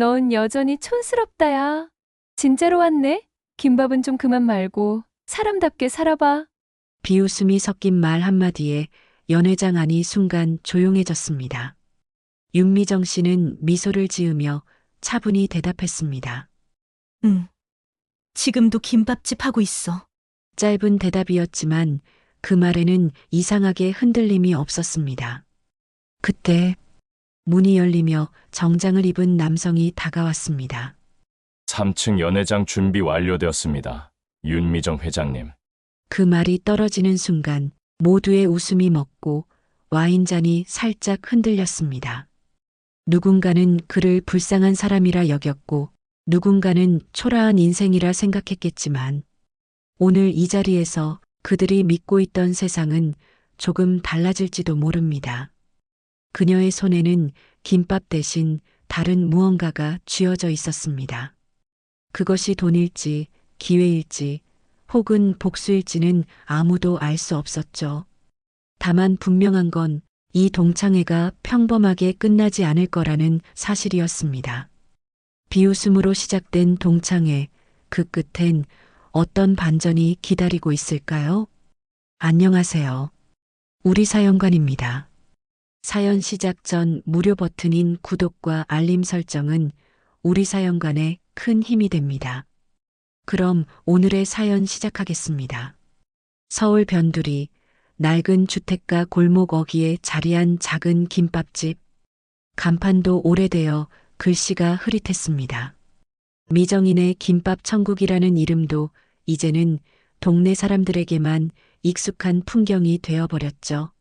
넌 여전히 촌스럽다야. 진짜로 왔네? 김밥은 좀 그만 말고 사람답게 살아봐. 비웃음이 섞인 말 한마디에 연회장 안이 순간 조용해졌습니다. 윤미정 씨는 미소를 지으며 차분히 대답했습니다. 응. 지금도 김밥집 하고 있어. 짧은 대답이었지만 그 말에는 이상하게 흔들림이 없었습니다. 그때 문이 열리며 정장을 입은 남성이 다가왔습니다. 3층 연회장 준비 완료되었습니다. 윤미정 회장님. 그 말이 떨어지는 순간 모두의 웃음이 멎고 와인잔이 살짝 흔들렸습니다. 누군가는 그를 불쌍한 사람이라 여겼고 누군가는 초라한 인생이라 생각했겠지만 오늘 이 자리에서 그들이 믿고 있던 세상은 조금 달라질지도 모릅니다. 그녀의 손에는 김밥 대신 다른 무언가가 쥐어져 있었습니다. 그것이 돈일지 기회일지 혹은 복수일지는 아무도 알 수 없었죠. 다만 분명한 건 이 동창회가 평범하게 끝나지 않을 거라는 사실이었습니다. 비웃음으로 시작된 동창회, 그 끝엔 어떤 반전이 기다리고 있을까요? 안녕하세요. 우리 사연관입니다. 사연 시작 전 무료 버튼인 구독과 알림 설정은 우리 사연관에 큰 힘이 됩니다. 그럼 오늘의 사연 시작하겠습니다. 서울 변두리 낡은 주택가 골목 어귀에 자리한 작은 김밥집. 간판도 오래되어 글씨가 흐릿했습니다. 미정인의 김밥 천국이라는 이름도 이제는 동네 사람들에게만 익숙한 풍경이 되어버렸죠.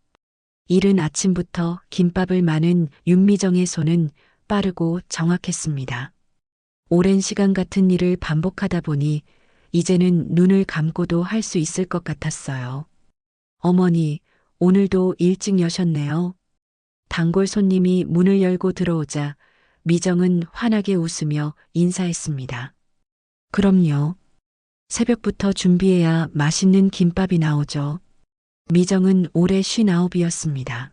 이른 아침부터 김밥을 마는 윤미정의 손은 빠르고 정확했습니다. 오랜 시간 같은 일을 반복하다 보니 이제는 눈을 감고도 할 수 있을 것 같았어요. 어머니, 오늘도 일찍 여셨네요. 단골 손님이 문을 열고 들어오자 미정은 환하게 웃으며 인사했습니다. 그럼요. 새벽부터 준비해야 맛있는 김밥이 나오죠. 미정은 올해 59이었습니다.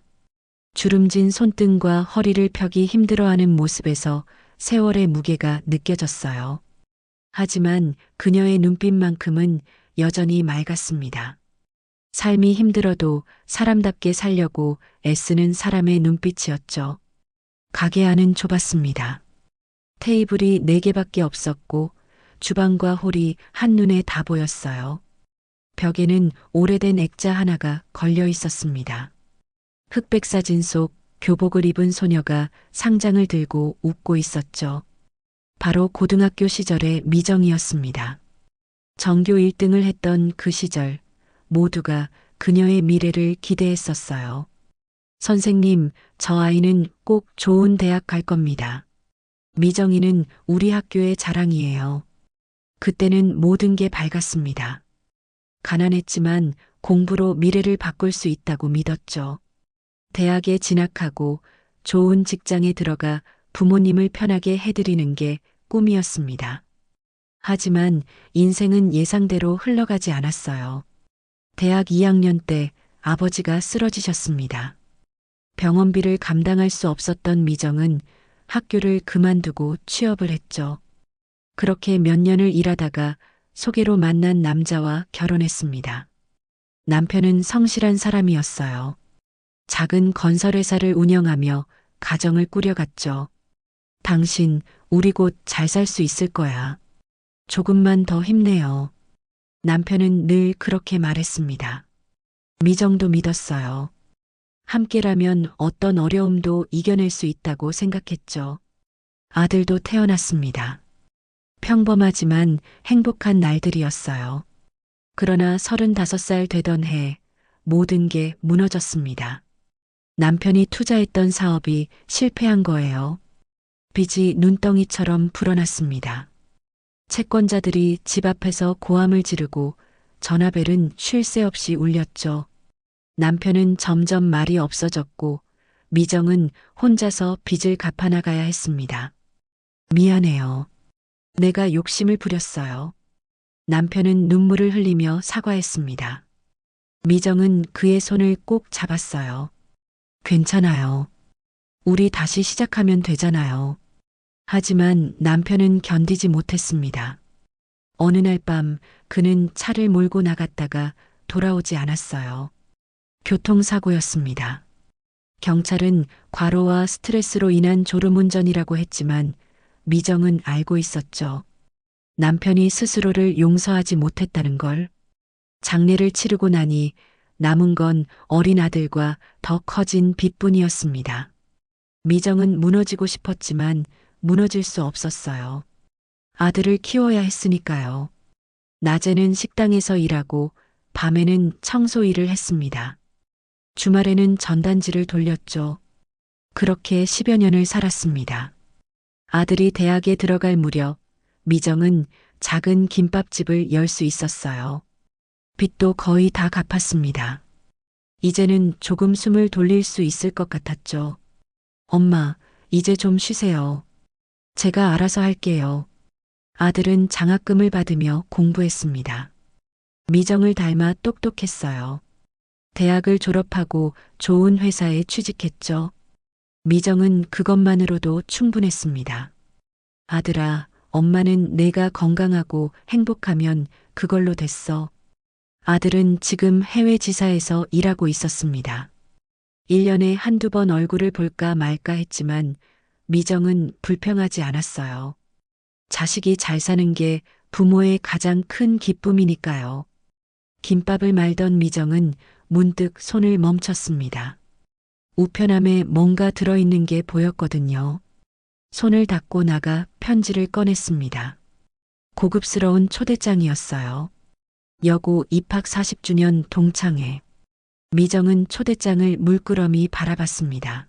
주름진 손등과 허리를 펴기 힘들어하는 모습에서 세월의 무게가 느껴졌어요. 하지만 그녀의 눈빛만큼은 여전히 맑았습니다. 삶이 힘들어도 사람답게 살려고 애쓰는 사람의 눈빛이었죠. 가게 안은 좁았습니다. 테이블이 4개밖에 없었고 주방과 홀이 한눈에 다 보였어요. 벽에는 오래된 액자 하나가 걸려 있었습니다. 흑백 사진 속 교복을 입은 소녀가 상장을 들고 웃고 있었죠. 바로 고등학교 시절의 미정이었습니다. 전교 1등을 했던 그 시절 모두가 그녀의 미래를 기대했었어요. 선생님, 저 아이는 꼭 좋은 대학 갈 겁니다. 미정이는 우리 학교의 자랑이에요. 그때는 모든 게 밝았습니다. 가난했지만 공부로 미래를 바꿀 수 있다고 믿었죠. 대학에 진학하고 좋은 직장에 들어가 부모님을 편하게 해드리는 게 꿈이었습니다. 하지만 인생은 예상대로 흘러가지 않았어요. 대학 2학년 때 아버지가 쓰러지셨습니다. 병원비를 감당할 수 없었던 미정은 학교를 그만두고 취업을 했죠. 그렇게 몇 년을 일하다가 소개로 만난 남자와 결혼했습니다. 남편은 성실한 사람이었어요. 작은 건설회사를 운영하며 가정을 꾸려갔죠. 당신, 우리 곧 잘 살 수 있을 거야. 조금만 더 힘내요. 남편은 늘 그렇게 말했습니다. 미정도 믿었어요. 함께라면 어떤 어려움도 이겨낼 수 있다고 생각했죠. 아들도 태어났습니다. 평범하지만 행복한 날들이었어요. 그러나 35살 되던 해 모든 게 무너졌습니다. 남편이 투자했던 사업이 실패한 거예요. 빚이 눈덩이처럼 불어났습니다. 채권자들이 집 앞에서 고함을 지르고 전화벨은 쉴 새 없이 울렸죠. 남편은 점점 말이 없어졌고 미정은 혼자서 빚을 갚아나가야 했습니다. 미안해요. 내가 욕심을 부렸어요. 남편은 눈물을 흘리며 사과했습니다. 미정은 그의 손을 꼭 잡았어요. 괜찮아요. 우리 다시 시작하면 되잖아요. 하지만 남편은 견디지 못했습니다. 어느 날 밤 그는 차를 몰고 나갔다가 돌아오지 않았어요. 교통사고였습니다. 경찰은 과로와 스트레스로 인한 졸음운전이라고 했지만 미정은 알고 있었죠. 남편이 스스로를 용서하지 못했다는 걸. 장례를 치르고 나니 남은 건 어린 아들과 더 커진 빚뿐이었습니다. 미정은 무너지고 싶었지만 무너질 수 없었어요. 아들을 키워야 했으니까요. 낮에는 식당에서 일하고 밤에는 청소 일을 했습니다. 주말에는 전단지를 돌렸죠. 그렇게 10여 년을 살았습니다. 아들이 대학에 들어갈 무렵 미정은 작은 김밥집을 열 수 있었어요. 빚도 거의 다 갚았습니다. 이제는 조금 숨을 돌릴 수 있을 것 같았죠. 엄마, 이제 좀 쉬세요. 제가 알아서 할게요. 아들은 장학금을 받으며 공부했습니다. 미정을 닮아 똑똑했어요. 대학을 졸업하고 좋은 회사에 취직했죠. 미정은 그것만으로도 충분했습니다. 아들아, 엄마는 내가 건강하고 행복하면 그걸로 됐어. 아들은 지금 해외 지사에서 일하고 있었습니다. 1년에 한두 번 얼굴을 볼까 말까 했지만 미정은 불평하지 않았어요. 자식이 잘 사는 게 부모의 가장 큰 기쁨이니까요. 김밥을 말던 미정은 문득 손을 멈췄습니다. 우편함에 뭔가 들어있는 게 보였거든요. 손을 닦고 나가 편지를 꺼냈습니다. 고급스러운 초대장이었어요. 여고 입학 40주년 동창회. 미정은 초대장을 물끄러미 바라봤습니다.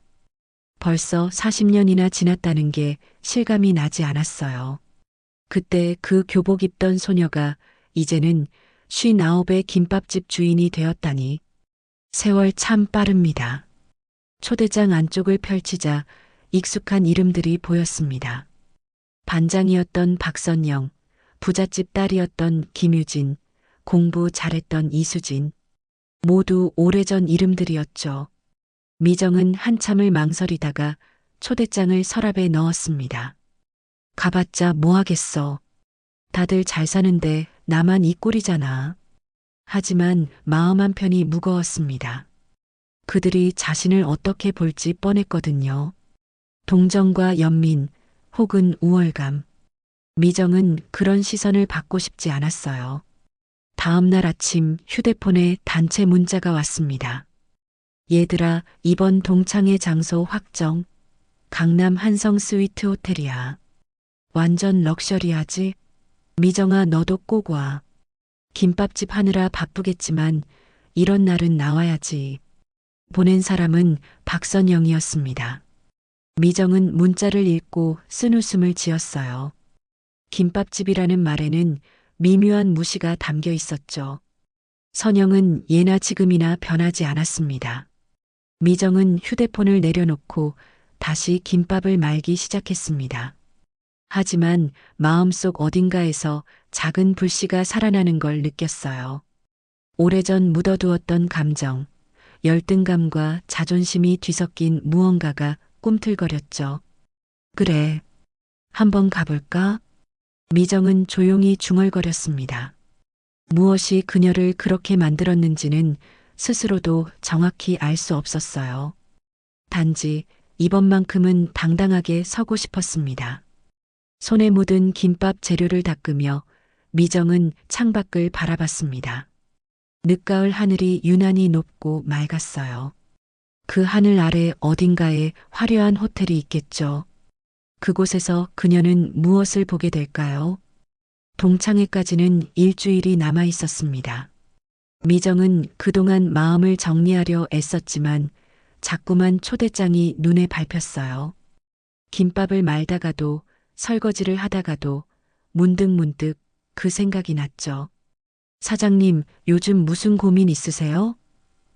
벌써 40년이나 지났다는 게 실감이 나지 않았어요. 그때 그 교복 입던 소녀가 이제는 59의 김밥집 주인이 되었다니. 세월 참 빠릅니다. 초대장 안쪽을 펼치자 익숙한 이름들이 보였습니다. 반장이었던 박선영, 부잣집 딸이었던 김유진, 공부 잘했던 이수진. 모두 오래전 이름들이었죠. 미정은 한참을 망설이다가 초대장을 서랍에 넣었습니다. 가봤자 뭐하겠어. 다들 잘 사는데 나만 이 꼴이잖아. 하지만 마음 한편이 무거웠습니다. 그들이 자신을 어떻게 볼지 뻔했거든요. 동정과 연민 혹은 우월감. 미정은 그런 시선을 받고 싶지 않았어요. 다음 날 아침 휴대폰에 단체 문자가 왔습니다. 얘들아, 이번 동창회 장소 확정. 강남 한성 스위트 호텔이야. 완전 럭셔리하지? 미정아, 너도 꼭 와. 김밥집 하느라 바쁘겠지만 이런 날은 나와야지. 보낸 사람은 박선영이었습니다. 미정은 문자를 읽고 쓴웃음을 지었어요. 김밥집이라는 말에는 미묘한 무시가 담겨 있었죠. 선영은 예나 지금이나 변하지 않았습니다. 미정은 휴대폰을 내려놓고 다시 김밥을 말기 시작했습니다. 하지만 마음속 어딘가에서 작은 불씨가 살아나는 걸 느꼈어요. 오래전 묻어두었던 감정, 열등감과 자존심이 뒤섞인 무언가가 꿈틀거렸죠. 그래, 한번 가볼까? 미정은 조용히 중얼거렸습니다. 무엇이 그녀를 그렇게 만들었는지는 스스로도 정확히 알 수 없었어요. 단지 이번만큼은 당당하게 서고 싶었습니다. 손에 묻은 김밥 재료를 닦으며 미정은 창밖을 바라봤습니다. 늦가을 하늘이 유난히 높고 맑았어요. 그 하늘 아래 어딘가에 화려한 호텔이 있겠죠. 그곳에서 그녀는 무엇을 보게 될까요? 동창회까지는 일주일이 남아 있었습니다. 미정은 그동안 마음을 정리하려 애썼지만 자꾸만 초대장이 눈에 밟혔어요. 김밥을 말다가도 설거지를 하다가도 문득문득 그 생각이 났죠. 사장님, 요즘 무슨 고민 있으세요?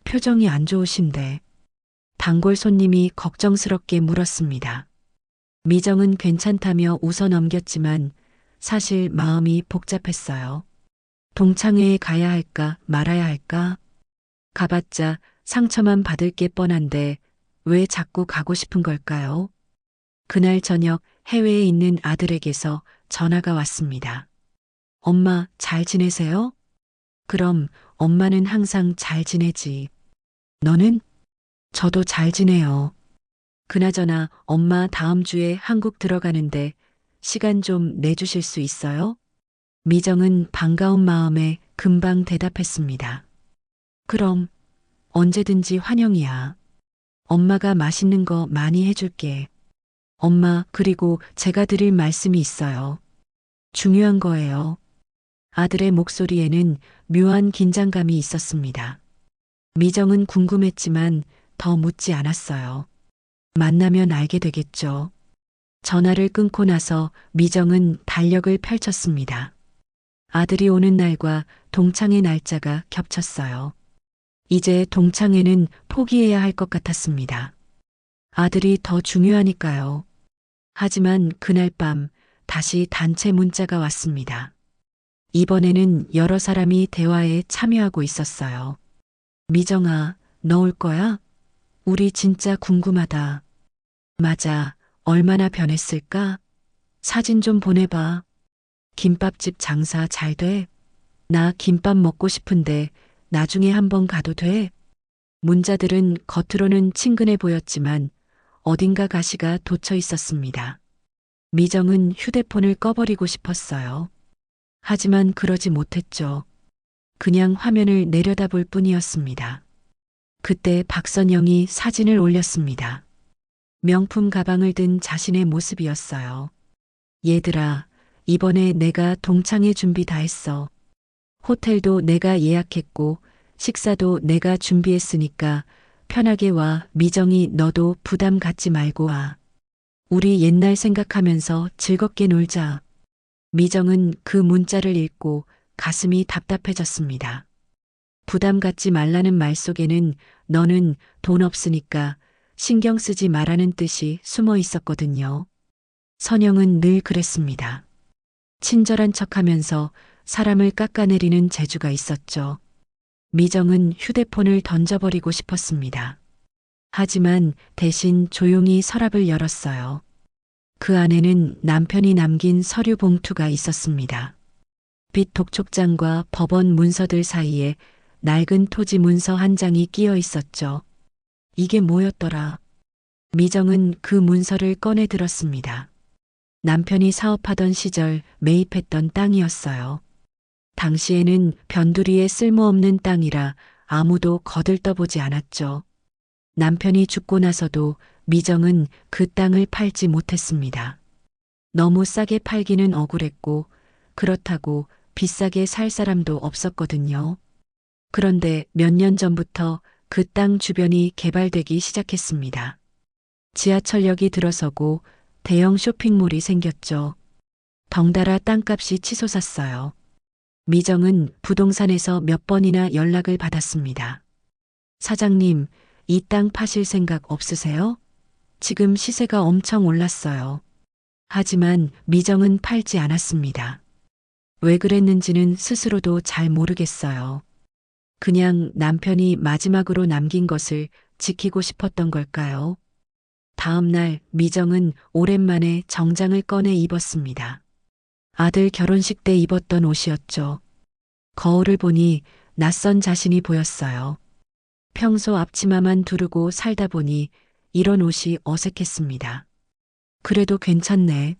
표정이 안 좋으신데. 단골 손님이 걱정스럽게 물었습니다. 미정은 괜찮다며 웃어 넘겼지만 사실 마음이 복잡했어요. 동창회에 가야 할까 말아야 할까? 가봤자 상처만 받을 게 뻔한데 왜 자꾸 가고 싶은 걸까요? 그날 저녁 해외에 있는 아들에게서 전화가 왔습니다. 엄마, 잘 지내세요? 그럼 엄마는 항상 잘 지내지. 너는? 저도 잘 지내요. 그나저나 엄마 다음 주에 한국 들어가는데 시간 좀 내주실 수 있어요? 미정은 반가운 마음에 금방 대답했습니다. 그럼 언제든지 환영이야. 엄마가 맛있는 거 많이 해줄게. 엄마, 그리고 제가 드릴 말씀이 있어요. 중요한 거예요. 아들의 목소리에는 묘한 긴장감이 있었습니다. 미정은 궁금했지만 더 묻지 않았어요. 만나면 알게 되겠죠. 전화를 끊고 나서 미정은 달력을 펼쳤습니다. 아들이 오는 날과 동창의 날짜가 겹쳤어요. 이제 동창회는 포기해야 할 것 같았습니다. 아들이 더 중요하니까요. 하지만 그날 밤 다시 단체 문자가 왔습니다. 이번에는 여러 사람이 대화에 참여하고 있었어요. 미정아, 너 올 거야? 우리 진짜 궁금하다. 맞아. 얼마나 변했을까? 사진 좀 보내봐. 김밥집 장사 잘 돼? 나 김밥 먹고 싶은데 나중에 한번 가도 돼? 문자들은 겉으로는 친근해 보였지만 어딘가 가시가 돋쳐 있었습니다. 미정은 휴대폰을 꺼버리고 싶었어요. 하지만 그러지 못했죠. 그냥 화면을 내려다볼 뿐이었습니다. 그때 박선영이 사진을 올렸습니다. 명품 가방을 든 자신의 모습이었어요. 얘들아, 이번에 내가 동창회 준비 다 했어. 호텔도 내가 예약했고 식사도 내가 준비했으니까 편하게 와. 미정이 너도 부담 갖지 말고 와. 우리 옛날 생각하면서 즐겁게 놀자. 미정은 그 문자를 읽고 가슴이 답답해졌습니다. 부담 갖지 말라는 말 속에는 너는 돈 없으니까 신경 쓰지 말라는 뜻이 숨어 있었거든요. 선영은 늘 그랬습니다. 친절한 척하면서 사람을 깎아내리는 재주가 있었죠. 미정은 휴대폰을 던져버리고 싶었습니다. 하지만 대신 조용히 서랍을 열었어요. 그 안에는 남편이 남긴 서류 봉투가 있었습니다. 빚 독촉장과 법원 문서들 사이에 낡은 토지 문서 한 장이 끼어 있었죠. 이게 뭐였더라? 미정은 그 문서를 꺼내 들었습니다. 남편이 사업하던 시절 매입했던 땅이었어요. 당시에는 변두리에 쓸모없는 땅이라 아무도 거들떠보지 않았죠. 남편이 죽고 나서도 미정은 그 땅을 팔지 못했습니다. 너무 싸게 팔기는 억울했고 그렇다고 비싸게 살 사람도 없었거든요. 그런데 몇 년 전부터 그 땅 주변이 개발되기 시작했습니다. 지하철역이 들어서고 대형 쇼핑몰이 생겼죠. 덩달아 땅값이 치솟았어요. 미정은 부동산에서 몇 번이나 연락을 받았습니다. 사장님, 이 땅 파실 생각 없으세요? 지금 시세가 엄청 올랐어요. 하지만 미정은 팔지 않았습니다. 왜 그랬는지는 스스로도 잘 모르겠어요. 그냥 남편이 마지막으로 남긴 것을 지키고 싶었던 걸까요? 다음 날 미정은 오랜만에 정장을 꺼내 입었습니다. 아들 결혼식 때 입었던 옷이었죠. 거울을 보니 낯선 자신이 보였어요. 평소 앞치마만 두르고 살다 보니 이런 옷이 어색했습니다. 그래도 괜찮네.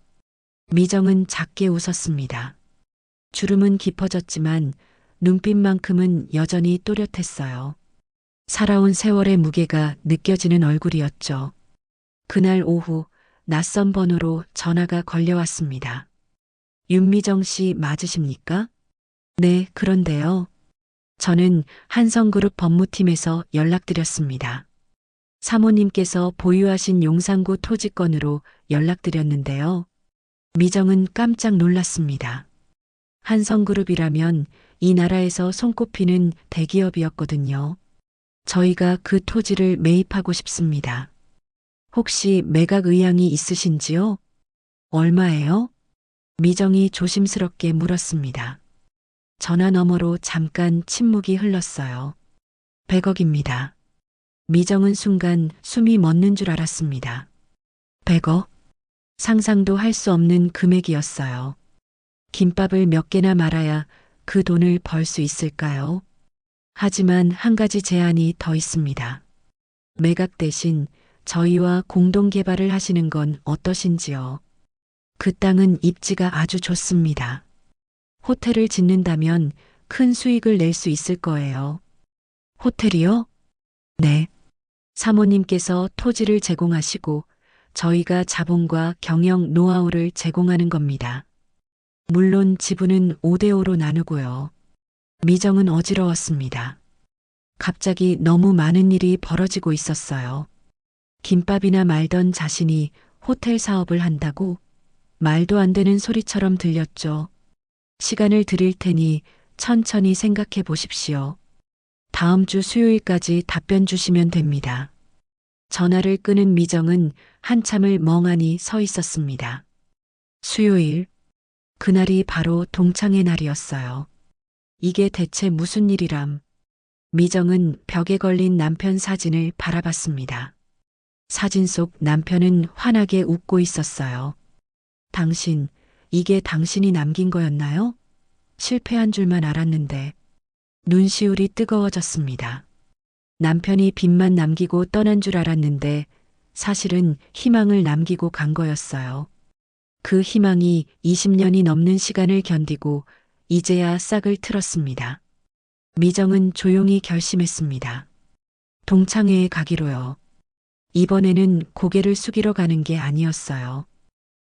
미정은 작게 웃었습니다. 주름은 깊어졌지만 눈빛만큼은 여전히 또렷했어요. 살아온 세월의 무게가 느껴지는 얼굴이었죠. 그날 오후 낯선 번호로 전화가 걸려왔습니다. 윤미정 씨 맞으십니까? 네, 그런데요. 저는 한성그룹 법무팀에서 연락드렸습니다. 사모님께서 보유하신 용산구 토지건으로 연락드렸는데요. 미정은 깜짝 놀랐습니다. 한성그룹이라면 이 나라에서 손꼽히는 대기업이었거든요. 저희가 그 토지를 매입하고 싶습니다. 혹시 매각 의향이 있으신지요? 얼마예요? 미정이 조심스럽게 물었습니다. 전화 너머로 잠깐 침묵이 흘렀어요. 100억입니다. 미정은 순간 숨이 멎는 줄 알았습니다. 100억? 상상도 할 수 없는 금액이었어요. 김밥을 몇 개나 말아야 그 돈을 벌 수 있을까요? 하지만 한 가지 제한이 더 있습니다. 매각 대신 저희와 공동 개발을 하시는 건 어떠신지요? 그 땅은 입지가 아주 좋습니다. 호텔을 짓는다면 큰 수익을 낼 수 있을 거예요. 호텔이요? 네. 사모님께서 토지를 제공하시고 저희가 자본과 경영 노하우를 제공하는 겁니다. 물론 지분은 5대5로 나누고요. 미정은 어지러웠습니다. 갑자기 너무 많은 일이 벌어지고 있었어요. 김밥이나 말던 자신이 호텔 사업을 한다고 말도 안 되는 소리처럼 들렸죠. 시간을 드릴 테니 천천히 생각해 보십시오. 다음 주 수요일까지 답변 주시면 됩니다. 전화를 끊은 미정은 한참을 멍하니 서 있었습니다. 수요일. 그날이 바로 동창의 날이었어요. 이게 대체 무슨 일이람? 미정은 벽에 걸린 남편 사진을 바라봤습니다. 사진 속 남편은 환하게 웃고 있었어요. 당신, 이게 당신이 남긴 거였나요? 실패한 줄만 알았는데. 눈시울이 뜨거워졌습니다. 남편이 빚만 남기고 떠난 줄 알았는데 사실은 희망을 남기고 간 거였어요. 그 희망이 20년이 넘는 시간을 견디고 이제야 싹을 틀었습니다. 미정은 조용히 결심했습니다. 동창회에 가기로요. 이번에는 고개를 숙이러 가는 게 아니었어요.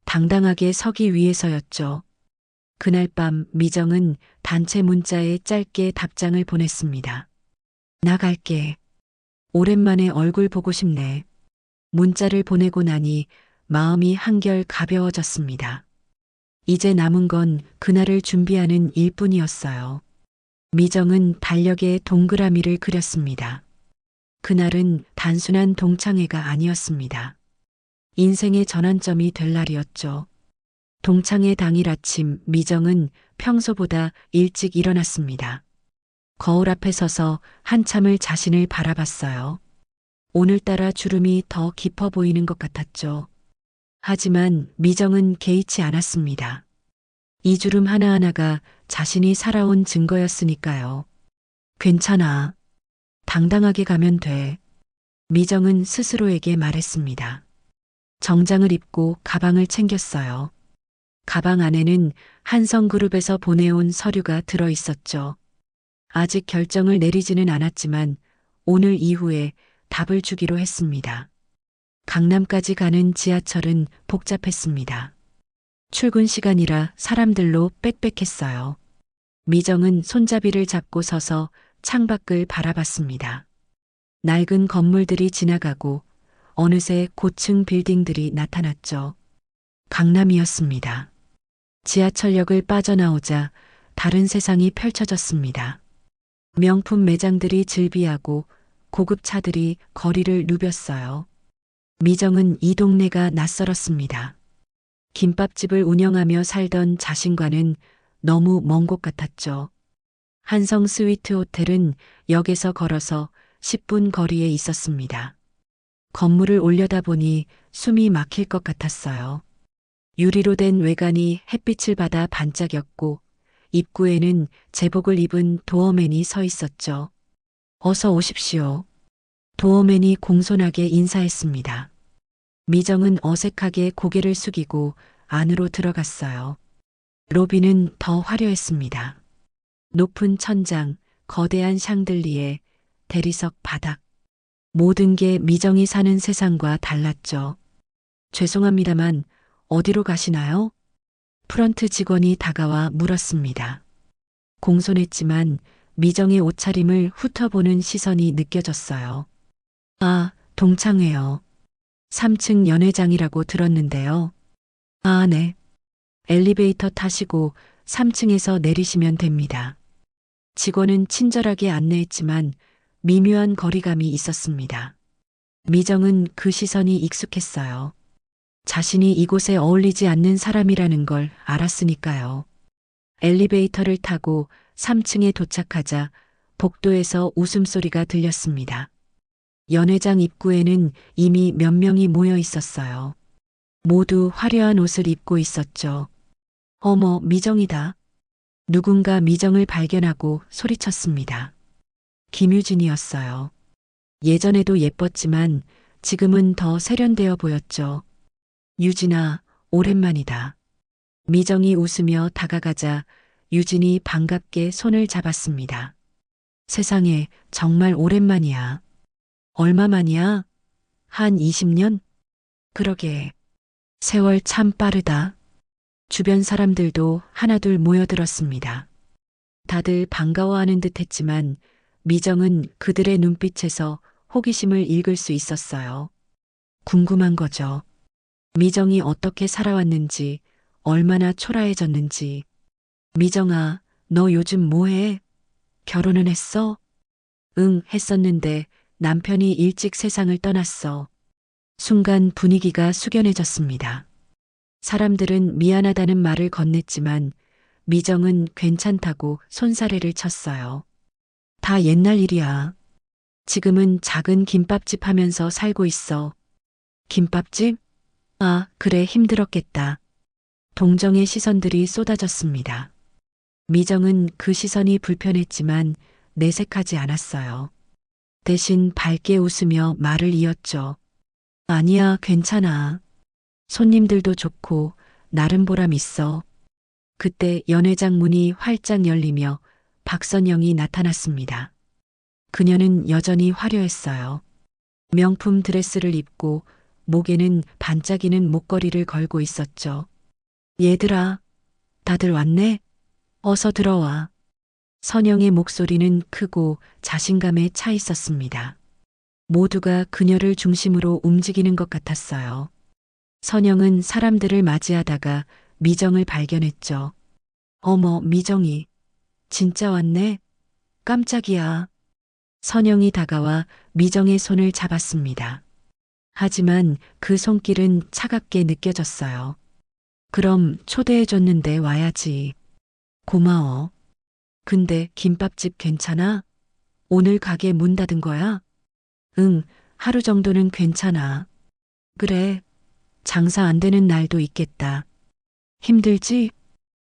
당당하게 서기 위해서였죠. 그날 밤 미정은 단체 문자에 짧게 답장을 보냈습니다. 나갈게. 오랜만에 얼굴 보고 싶네. 문자를 보내고 나니 마음이 한결 가벼워졌습니다. 이제 남은 건 그날을 준비하는 일뿐이었어요. 미정은 달력에 동그라미를 그렸습니다. 그날은 단순한 동창회가 아니었습니다. 인생의 전환점이 될 날이었죠. 동창회 당일 아침 미정은 평소보다 일찍 일어났습니다. 거울 앞에 서서 한참을 자신을 바라봤어요. 오늘따라 주름이 더 깊어 보이는 것 같았죠. 하지만 미정은 개의치 않았습니다. 이 주름 하나하나가 자신이 살아온 증거였으니까요. 괜찮아. 당당하게 가면 돼. 미정은 스스로에게 말했습니다. 정장을 입고 가방을 챙겼어요. 가방 안에는 한성그룹에서 보내온 서류가 들어 있었죠. 아직 결정을 내리지는 않았지만 오늘 이후에 답을 주기로 했습니다. 강남까지 가는 지하철은 복잡했습니다. 출근 시간이라 사람들로 빽빽했어요. 미정은 손잡이를 잡고 서서 창밖을 바라봤습니다. 낡은 건물들이 지나가고 어느새 고층 빌딩들이 나타났죠. 강남이었습니다. 지하철역을 빠져나오자 다른 세상이 펼쳐졌습니다. 명품 매장들이 즐비하고 고급 차들이 거리를 누볐어요. 미정은 이 동네가 낯설었습니다. 김밥집을 운영하며 살던 자신과는 너무 먼 곳 같았죠. 한성 스위트 호텔은 역에서 걸어서 10분 거리에 있었습니다. 건물을 올려다보니 숨이 막힐 것 같았어요. 유리로 된 외관이 햇빛을 받아 반짝였고 입구에는 제복을 입은 도어맨이 서 있었죠. 어서 오십시오. 도어맨이 공손하게 인사했습니다. 미정은 어색하게 고개를 숙이고 안으로 들어갔어요. 로비는 더 화려했습니다. 높은 천장, 거대한 샹들리에, 대리석 바닥. 모든 게 미정이 사는 세상과 달랐죠. 죄송합니다만 어디로 가시나요? 프런트 직원이 다가와 물었습니다. 공손했지만 미정의 옷차림을 훑어보는 시선이 느껴졌어요. 아, 동창회요. 3층 연회장이라고 들었는데요. 아, 네. 엘리베이터 타시고 3층에서 내리시면 됩니다. 직원은 친절하게 안내했지만 미묘한 거리감이 있었습니다. 미정은 그 시선이 익숙했어요. 자신이 이곳에 어울리지 않는 사람이라는 걸 알았으니까요. 엘리베이터를 타고 3층에 도착하자 복도에서 웃음소리가 들렸습니다. 연회장 입구에는 이미 몇 명이 모여 있었어요. 모두 화려한 옷을 입고 있었죠. 어머, 미정이다. 누군가 미정을 발견하고 소리쳤습니다. 김유진이었어요. 예전에도 예뻤지만 지금은 더 세련되어 보였죠. 유진아, 오랜만이다. 미정이 웃으며 다가가자 유진이 반갑게 손을 잡았습니다. 세상에, 정말 오랜만이야. 얼마 만이야? 한 20년? 그러게. 세월 참 빠르다. 주변 사람들도 하나둘 모여들었습니다. 다들 반가워하는 듯 했지만 미정은 그들의 눈빛에서 호기심을 읽을 수 있었어요. 궁금한 거죠. 미정이 어떻게 살아왔는지, 얼마나 초라해졌는지. 미정아, 너 요즘 뭐해? 결혼은 했어? 응, 했었는데 남편이 일찍 세상을 떠났어. 순간 분위기가 숙연해졌습니다. 사람들은 미안하다는 말을 건넸지만 미정은 괜찮다고 손사래를 쳤어요. 다 옛날 일이야. 지금은 작은 김밥집 하면서 살고 있어. 김밥집? 아, 그래, 힘들었겠다. 동정의 시선들이 쏟아졌습니다. 미정은 그 시선이 불편했지만 내색하지 않았어요. 대신 밝게 웃으며 말을 이었죠. 아니야, 괜찮아. 손님들도 좋고 나름 보람 있어. 그때 연회장 문이 활짝 열리며 박선영이 나타났습니다. 그녀는 여전히 화려했어요. 명품 드레스를 입고 목에는 반짝이는 목걸이를 걸고 있었죠. 얘들아, 다들 왔네? 어서 들어와. 선영의 목소리는 크고 자신감에 차 있었습니다. 모두가 그녀를 중심으로 움직이는 것 같았어요. 선영은 사람들을 맞이하다가 미정을 발견했죠. 어머, 미정이. 진짜 왔네? 깜짝이야. 선영이 다가와 미정의 손을 잡았습니다. 하지만 그 손길은 차갑게 느껴졌어요. 그럼 초대해줬는데 와야지. 고마워. 근데 김밥집 괜찮아? 오늘 가게 문 닫은 거야? 응, 하루 정도는 괜찮아. 그래, 장사 안 되는 날도 있겠다. 힘들지?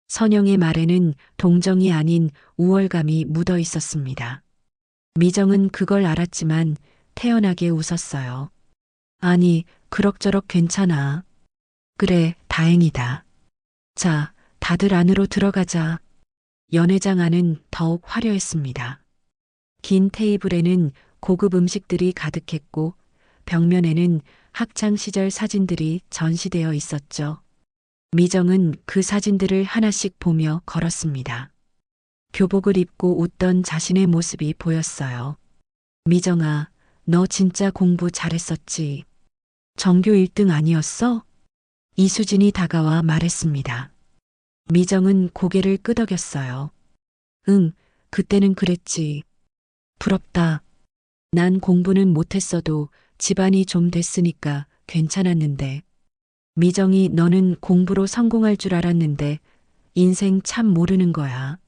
선영의 말에는 동정이 아닌 우월감이 묻어 있었습니다. 미정은 그걸 알았지만 태연하게 웃었어요. 아니, 그럭저럭 괜찮아. 그래, 다행이다. 자, 다들 안으로 들어가자. 연회장 안은 더욱 화려했습니다. 긴 테이블에는 고급 음식들이 가득했고 벽면에는 학창시절 사진들이 전시되어 있었죠. 미정은 그 사진들을 하나씩 보며 걸었습니다. 교복을 입고 웃던 자신의 모습이 보였어요. 미정아, 너 진짜 공부 잘했었지? 전교 1등 아니었어? 이수진이 다가와 말했습니다. 미정은 고개를 끄덕였어요. 응, 그때는 그랬지. 부럽다. 난 공부는 못했어도 집안이 좀 됐으니까 괜찮았는데. 미정이 너는 공부로 성공할 줄 알았는데 인생 참 모르는 거야.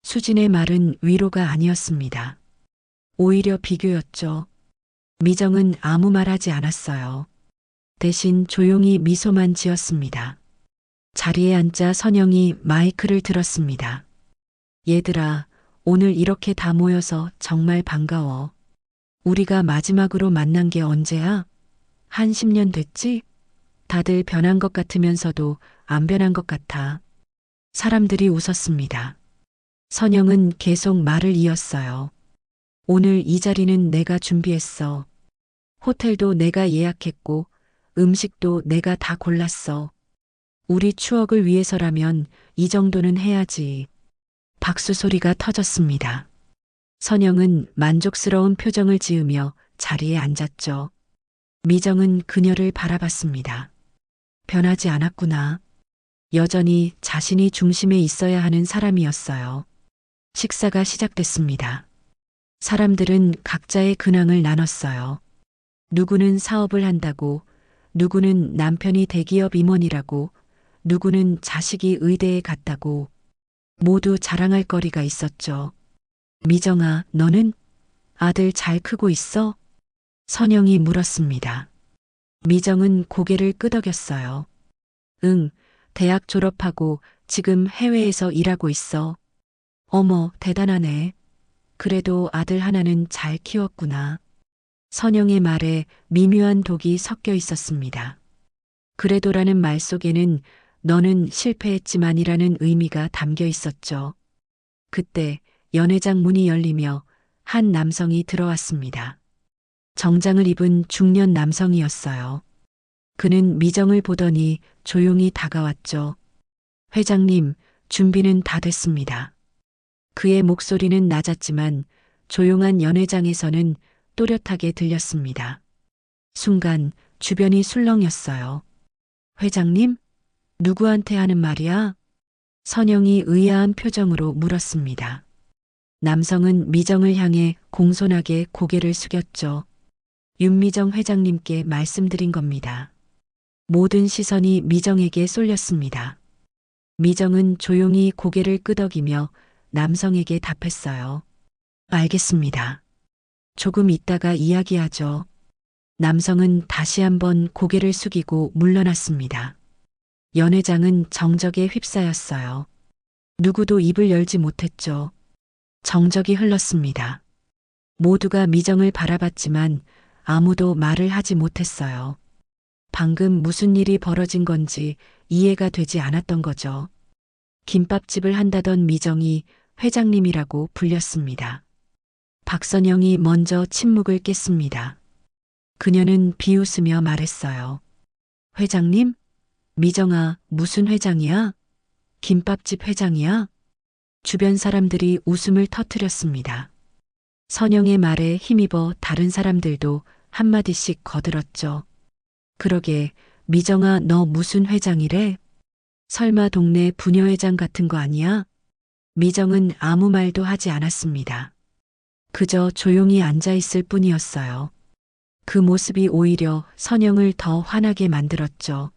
수진의 말은 위로가 아니었습니다. 오히려 비교였죠. 미정은 아무 말 하지 않았어요. 대신 조용히 미소만 지었습니다. 자리에 앉자 선영이 마이크를 들었습니다. 얘들아, 오늘 이렇게 다 모여서 정말 반가워. 우리가 마지막으로 만난 게 언제야? 한 10년 됐지? 다들 변한 것 같으면서도 안 변한 것 같아. 사람들이 웃었습니다. 선영은 계속 말을 이었어요. 오늘 이 자리는 내가 준비했어. 호텔도 내가 예약했고 음식도 내가 다 골랐어. 우리 추억을 위해서라면 이 정도는 해야지. 박수 소리가 터졌습니다. 선영은 만족스러운 표정을 지으며 자리에 앉았죠. 미정은 그녀를 바라봤습니다. 변하지 않았구나. 여전히 자신이 중심에 있어야 하는 사람이었어요. 식사가 시작됐습니다. 사람들은 각자의 근황을 나눴어요. 누구는 사업을 한다고, 누구는 남편이 대기업 임원이라고, 누구는 자식이 의대에 갔다고. 모두 자랑할 거리가 있었죠. 미정아, 너는? 아들 잘 크고 있어? 선영이 물었습니다. 미정은 고개를 끄덕였어요. 응, 대학 졸업하고 지금 해외에서 일하고 있어. 어머, 대단하네. 그래도 아들 하나는 잘 키웠구나. 선영의 말에 미묘한 독이 섞여 있었습니다. 그래도라는 말 속에는 너는 실패했지만이라는 의미가 담겨 있었죠. 그때 연회장 문이 열리며 한 남성이 들어왔습니다. 정장을 입은 중년 남성이었어요. 그는 미정을 보더니 조용히 다가왔죠. 회장님, 준비는 다 됐습니다. 그의 목소리는 낮았지만 조용한 연회장에서는 또렷하게 들렸습니다. 순간 주변이 술렁였어요. 회장님? 누구한테 하는 말이야? 선영이 의아한 표정으로 물었습니다. 남성은 미정을 향해 공손하게 고개를 숙였죠. 윤미정 회장님께 말씀드린 겁니다. 모든 시선이 미정에게 쏠렸습니다. 미정은 조용히 고개를 끄덕이며 남성에게 답했어요. 알겠습니다. 조금 있다가 이야기하죠. 남성은 다시 한번 고개를 숙이고 물러났습니다. 연회장은 정적에 휩싸였어요. 누구도 입을 열지 못했죠. 정적이 흘렀습니다. 모두가 미정을 바라봤지만 아무도 말을 하지 못했어요. 방금 무슨 일이 벌어진 건지 이해가 되지 않았던 거죠. 김밥집을 한다던 미정이 회장님이라고 불렸습니다. 박선영이 먼저 침묵을 깼습니다. 그녀는 비웃으며 말했어요. 회장님? 미정아, 무슨 회장이야? 김밥집 회장이야? 주변 사람들이 웃음을 터뜨렸습니다. 선영의 말에 힘입어 다른 사람들도 한마디씩 거들었죠. 그러게, 미정아, 너 무슨 회장이래? 설마 동네 부녀회장 같은 거 아니야? 미정은 아무 말도 하지 않았습니다. 그저 조용히 앉아 있을 뿐이었어요. 그 모습이 오히려 선영을 더 화나게 만들었죠.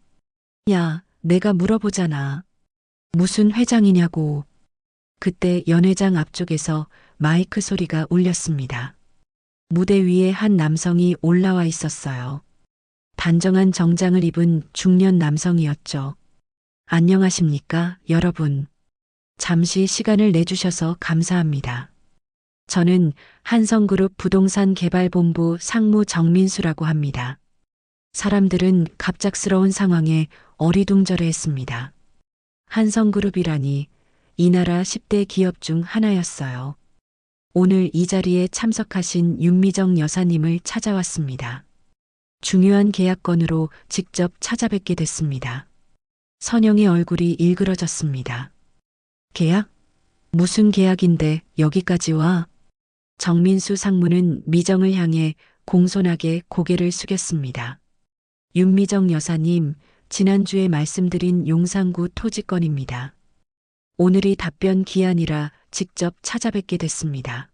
야, 내가 물어보잖아. 무슨 회장이냐고. 그때 연회장 앞쪽에서 마이크 소리가 울렸습니다. 무대 위에 한 남성이 올라와 있었어요. 단정한 정장을 입은 중년 남성이었죠. 안녕하십니까, 여러분. 잠시 시간을 내주셔서 감사합니다. 저는 한성그룹 부동산 개발본부 상무 정민수라고 합니다. 사람들은 갑작스러운 상황에 어리둥절해 했습니다. 한성그룹이라니 이 나라 10대 기업 중 하나였어요. 오늘 이 자리에 참석하신 윤미정 여사님을 찾아왔습니다. 중요한 계약건으로 직접 찾아뵙게 됐습니다. 선영의 얼굴이 일그러졌습니다. 계약? 무슨 계약인데 여기까지 와? 정민수 상무는 미정을 향해 공손하게 고개를 숙였습니다. 윤미정 여사님, 지난주에 말씀드린 용산구 토지건입니다. 오늘이 답변 기한이라 직접 찾아뵙게 됐습니다.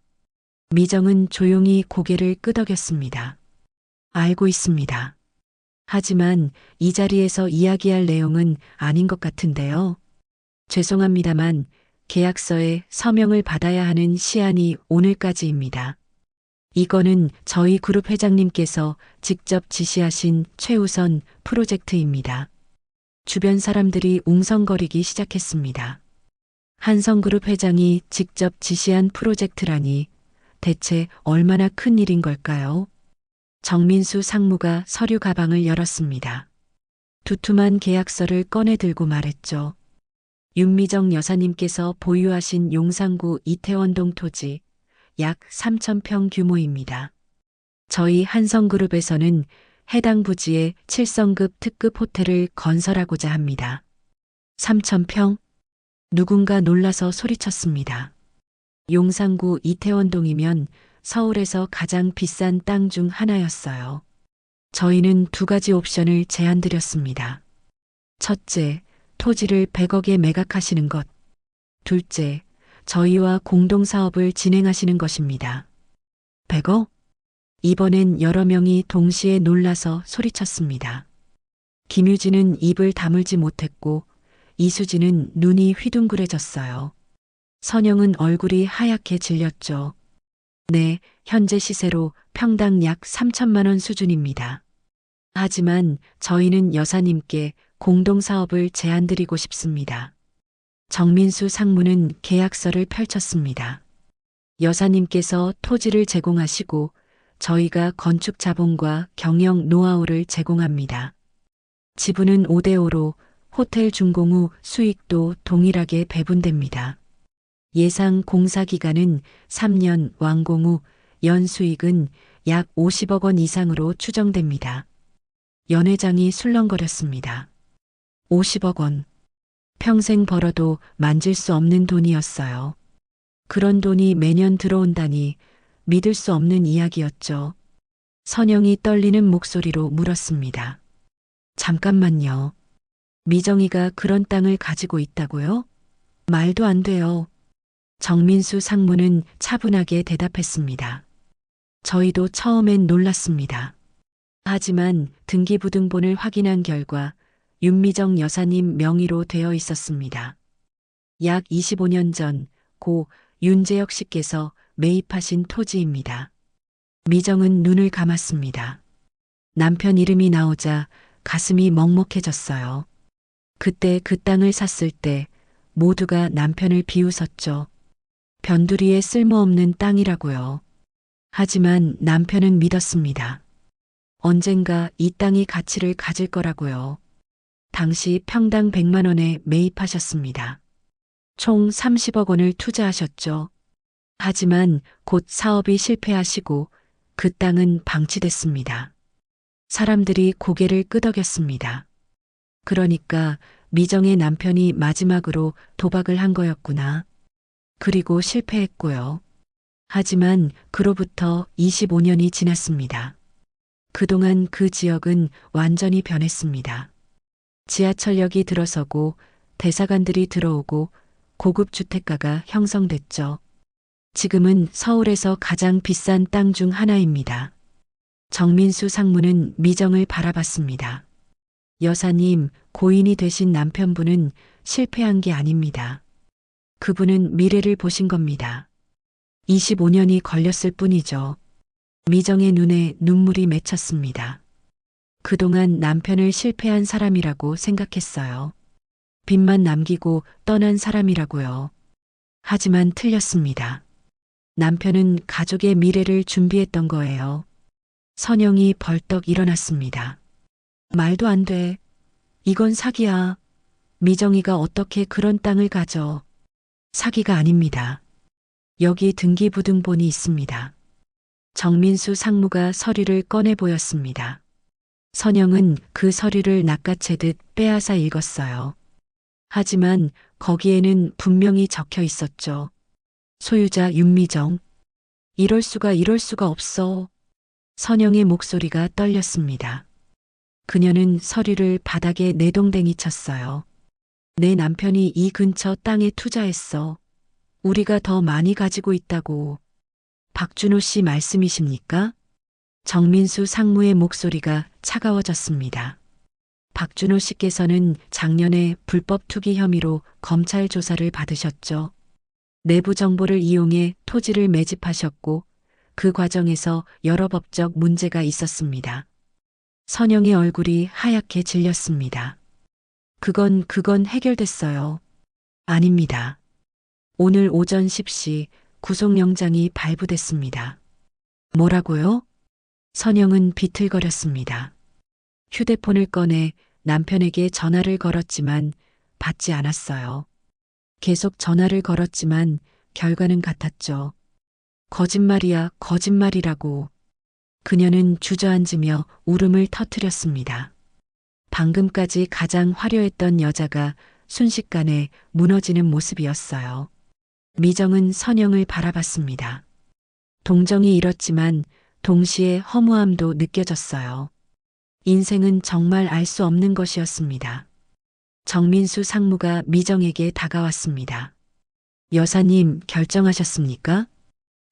미정은 조용히 고개를 끄덕였습니다. 알고 있습니다. 하지만 이 자리에서 이야기할 내용은 아닌 것 같은데요. 죄송합니다만 계약서에 서명을 받아야 하는 시한이 오늘까지입니다. 이거는 저희 그룹 회장님께서 직접 지시하신 최우선 프로젝트입니다. 주변 사람들이 웅성거리기 시작했습니다. 한성그룹 회장이 직접 지시한 프로젝트라니 대체 얼마나 큰 일인 걸까요? 정민수 상무가 서류 가방을 열었습니다. 두툼한 계약서를 꺼내 들고 말했죠. 윤미정 여사님께서 보유하신 용산구 이태원동 토지 약 3,000평 규모입니다. 저희 한성그룹에서는 해당 부지에 7성급 특급 호텔을 건설하고자 합니다. 3,000평? 누군가 놀라서 소리쳤습니다. 용산구 이태원동이면 서울에서 가장 비싼 땅 중 하나였어요. 저희는 두 가지 옵션을 제안드렸습니다. 첫째, 토지를 100억에 매각하시는 것. 둘째, 저희와 공동사업을 진행하시는 것입니다. 100억? 이번엔 여러 명이 동시에 놀라서 소리쳤습니다. 김유진은 입을 다물지 못했고 이수진은 눈이 휘둥그레졌어요. 선영은 얼굴이 하얗게 질렸죠. 네, 현재 시세로 평당 약 3천만 원 수준입니다. 하지만 저희는 여사님께 공동사업을 제안드리고 싶습니다. 정민수 상무는 계약서를 펼쳤습니다. 여사님께서 토지를 제공하시고 저희가 건축 자본과 경영 노하우를 제공합니다. 지분은 5대5로 호텔 준공 후 수익도 동일하게 배분됩니다. 예상 공사 기간은 3년, 완공 후 연수익은 약 50억 원 이상으로 추정됩니다. 연 회장이 술렁거렸습니다. 50억 원. 평생 벌어도 만질 수 없는 돈이었어요. 그런 돈이 매년 들어온다니 믿을 수 없는 이야기였죠. 선영이 떨리는 목소리로 물었습니다. 잠깐만요. 미정이가 그런 땅을 가지고 있다고요? 말도 안 돼요. 정민수 상무는 차분하게 대답했습니다. 저희도 처음엔 놀랐습니다. 하지만 등기부등본을 확인한 결과 윤미정 여사님 명의로 되어 있었습니다. 약 25년 전 고 윤재혁 씨께서 매입하신 토지입니다. 미정은 눈을 감았습니다. 남편 이름이 나오자 가슴이 먹먹해졌어요. 그때 그 땅을 샀을 때 모두가 남편을 비웃었죠. 변두리에 쓸모없는 땅이라고요. 하지만 남편은 믿었습니다. 언젠가 이 땅이 가치를 가질 거라고요. 당시 평당 100만 원에 매입하셨습니다. 총 30억 원을 투자하셨죠. 하지만 곧 사업이 실패하시고 그 땅은 방치됐습니다. 사람들이 고개를 끄덕였습니다. 그러니까 미정의 남편이 마지막으로 도박을 한 거였구나. 그리고 실패했고요. 하지만 그로부터 25년이 지났습니다. 그동안 그 지역은 완전히 변했습니다. 지하철역이 들어서고 대사관들이 들어오고 고급 주택가가 형성됐죠. 지금은 서울에서 가장 비싼 땅 중 하나입니다. 정민수 상무는 미정을 바라봤습니다. 여사님, 고인이 되신 남편분은 실패한 게 아닙니다. 그분은 미래를 보신 겁니다. 25년이 걸렸을 뿐이죠. 미정의 눈에 눈물이 맺혔습니다. 그동안 남편을 실패한 사람이라고 생각했어요. 빚만 남기고 떠난 사람이라고요. 하지만 틀렸습니다. 남편은 가족의 미래를 준비했던 거예요. 선영이 벌떡 일어났습니다. 말도 안 돼. 이건 사기야. 미정이가 어떻게 그런 땅을 가져. 사기가 아닙니다. 여기 등기부등본이 있습니다. 정민수 상무가 서류를 꺼내 보였습니다. 선영은 그 서류를 낚아채듯 빼앗아 읽었어요. 하지만 거기에는 분명히 적혀 있었죠. 소유자 윤미정. 이럴 수가 없어. 선영의 목소리가 떨렸습니다. 그녀는 서류를 바닥에 내동댕이 쳤어요. 내 남편이 이 근처 땅에 투자했어. 우리가 더 많이 가지고 있다고. 박준호 씨 말씀이십니까? 정민수 상무의 목소리가 차가워졌습니다. 박준호 씨께서는 작년에 불법 투기 혐의로 검찰 조사를 받으셨죠. 내부 정보를 이용해 토지를 매집하셨고 그 과정에서 여러 법적 문제가 있었습니다. 선영의 얼굴이 하얗게 질렸습니다. 그건 해결됐어요. 아닙니다. 오늘 오전 10시 구속영장이 발부됐습니다. 뭐라고요? 선영은 비틀거렸습니다. 휴대폰을 꺼내 남편에게 전화를 걸었지만 받지 않았어요. 계속 전화를 걸었지만 결과는 같았죠. 거짓말이야, 거짓말이라고. 그녀는 주저앉으며 울음을 터뜨렸습니다. 방금까지 가장 화려했던 여자가 순식간에 무너지는 모습이었어요. 미정은 선영을 바라봤습니다. 동정이 일었지만 동시에 허무함도 느껴졌어요. 인생은 정말 알 수 없는 것이었습니다. 정민수 상무가 미정에게 다가왔습니다. 여사님, 결정하셨습니까?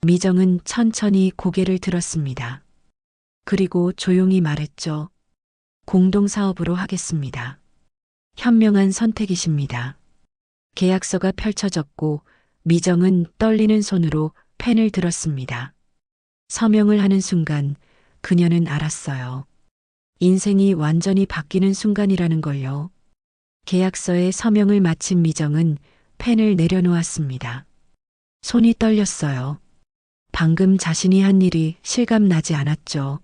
미정은 천천히 고개를 들었습니다. 그리고 조용히 말했죠. 공동사업으로 하겠습니다. 현명한 선택이십니다. 계약서가 펼쳐졌고 미정은 떨리는 손으로 펜을 들었습니다. 서명을 하는 순간 그녀는 알았어요. 인생이 완전히 바뀌는 순간이라는 걸요. 계약서에 서명을 마친 미정은 펜을 내려놓았습니다. 손이 떨렸어요. 방금 자신이 한 일이 실감나지 않았죠.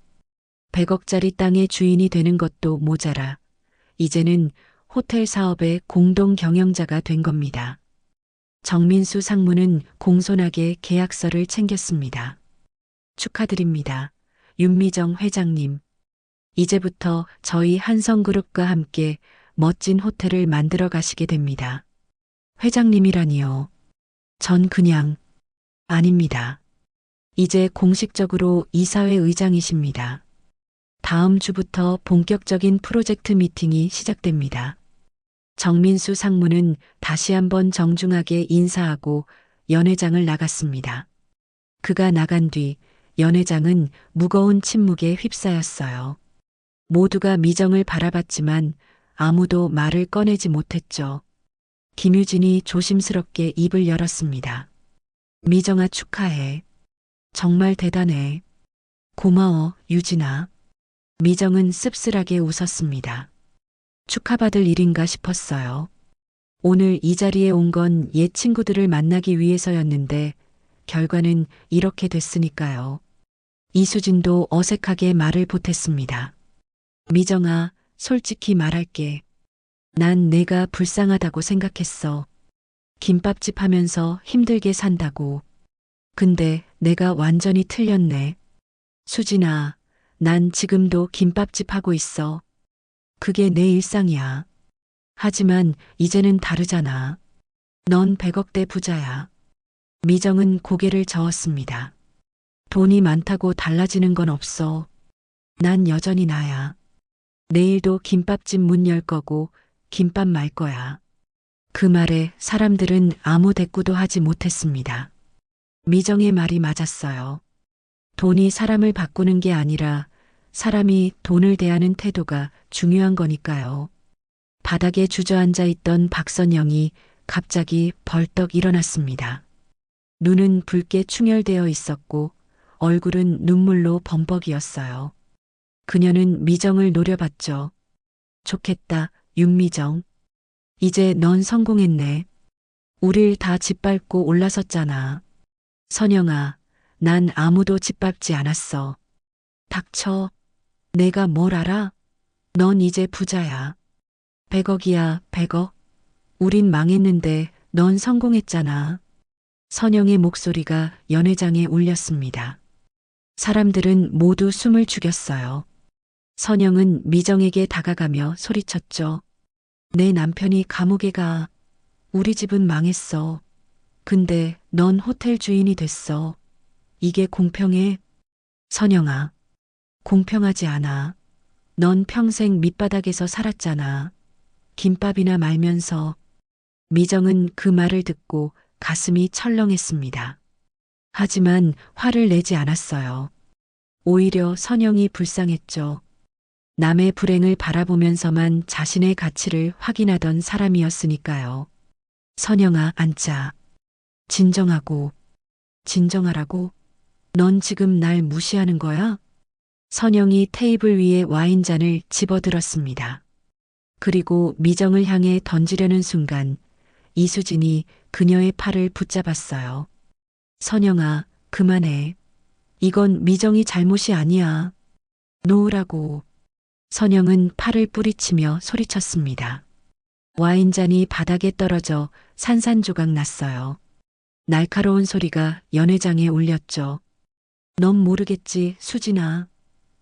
100억짜리 땅의 주인이 되는 것도 모자라 이제는 호텔 사업의 공동 경영자가 된 겁니다. 정민수 상무는 공손하게 계약서를 챙겼습니다. 축하드립니다. 윤미정 회장님. 이제부터 저희 한성그룹과 함께 멋진 호텔을 만들어 가시게 됩니다. 회장님이라니요. 전 그냥 아닙니다. 이제 공식적으로 이사회 의장이십니다. 다음 주부터 본격적인 프로젝트 미팅이 시작됩니다. 정민수 상무는 다시 한번 정중하게 인사하고 연회장을 나갔습니다. 그가 나간 뒤 연회장은 무거운 침묵에 휩싸였어요. 모두가 미정을 바라봤지만 아무도 말을 꺼내지 못했죠. 김유진이 조심스럽게 입을 열었습니다. 미정아 축하해. 정말 대단해. 고마워, 유진아. 미정은 씁쓸하게 웃었습니다. 축하받을 일인가 싶었어요. 오늘 이 자리에 온 건 옛 친구들을 만나기 위해서였는데 결과는 이렇게 됐으니까요. 이수진도 어색하게 말을 보탰습니다. 미정아, 솔직히 말할게. 난 내가 불쌍하다고 생각했어. 김밥집 하면서 힘들게 산다고. 근데 내가 완전히 틀렸네. 수진아, 난 지금도 김밥집 하고 있어. 그게 내 일상이야. 하지만 이제는 다르잖아. 넌 100억대 부자야. 미정은 고개를 저었습니다. 돈이 많다고 달라지는 건 없어. 난 여전히 나야. 내일도 김밥집 문 열 거고 김밥 말 거야. 그 말에 사람들은 아무 대꾸도 하지 못했습니다. 미정의 말이 맞았어요. 돈이 사람을 바꾸는 게 아니라 사람이 돈을 대하는 태도가 중요한 거니까요. 바닥에 주저앉아 있던 박선영이 갑자기 벌떡 일어났습니다. 눈은 붉게 충혈되어 있었고 얼굴은 눈물로 범벅이었어요. 그녀는 미정을 노려봤죠. 좋겠다, 윤미정. 이제 넌 성공했네. 우릴 다 짓밟고 올라섰잖아. 선영아, 난 아무도 짓밟지 않았어. 닥쳐. 내가 뭘 알아? 넌 이제 부자야. 100억이야, 100억. 우린 망했는데 넌 성공했잖아. 선영의 목소리가 연회장에 울렸습니다. 사람들은 모두 숨을 죽였어요. 선영은 미정에게 다가가며 소리쳤죠. 내 남편이 감옥에 가. 우리 집은 망했어. 근데 넌 호텔 주인이 됐어. 이게 공평해? 선영아, 공평하지 않아. 넌 평생 밑바닥에서 살았잖아. 김밥이나 말면서. 미정은 그 말을 듣고 가슴이 철렁했습니다. 하지만 화를 내지 않았어요. 오히려 선영이 불쌍했죠. 남의 불행을 바라보면서만 자신의 가치를 확인하던 사람이었으니까요. 선영아, 앉자. 진정하고. 진정하라고? 넌 지금 날 무시하는 거야? 선영이 테이블 위에 와인잔을 집어들었습니다. 그리고 미정을 향해 던지려는 순간 이수진이 그녀의 팔을 붙잡았어요. 선영아, 그만해. 이건 미정이 잘못이 아니야. 놓으라고. 선영은 팔을 뿌리치며 소리쳤습니다. 와인잔이 바닥에 떨어져 산산조각 났어요. 날카로운 소리가 연회장에 울렸죠. 넌 모르겠지, 수진아.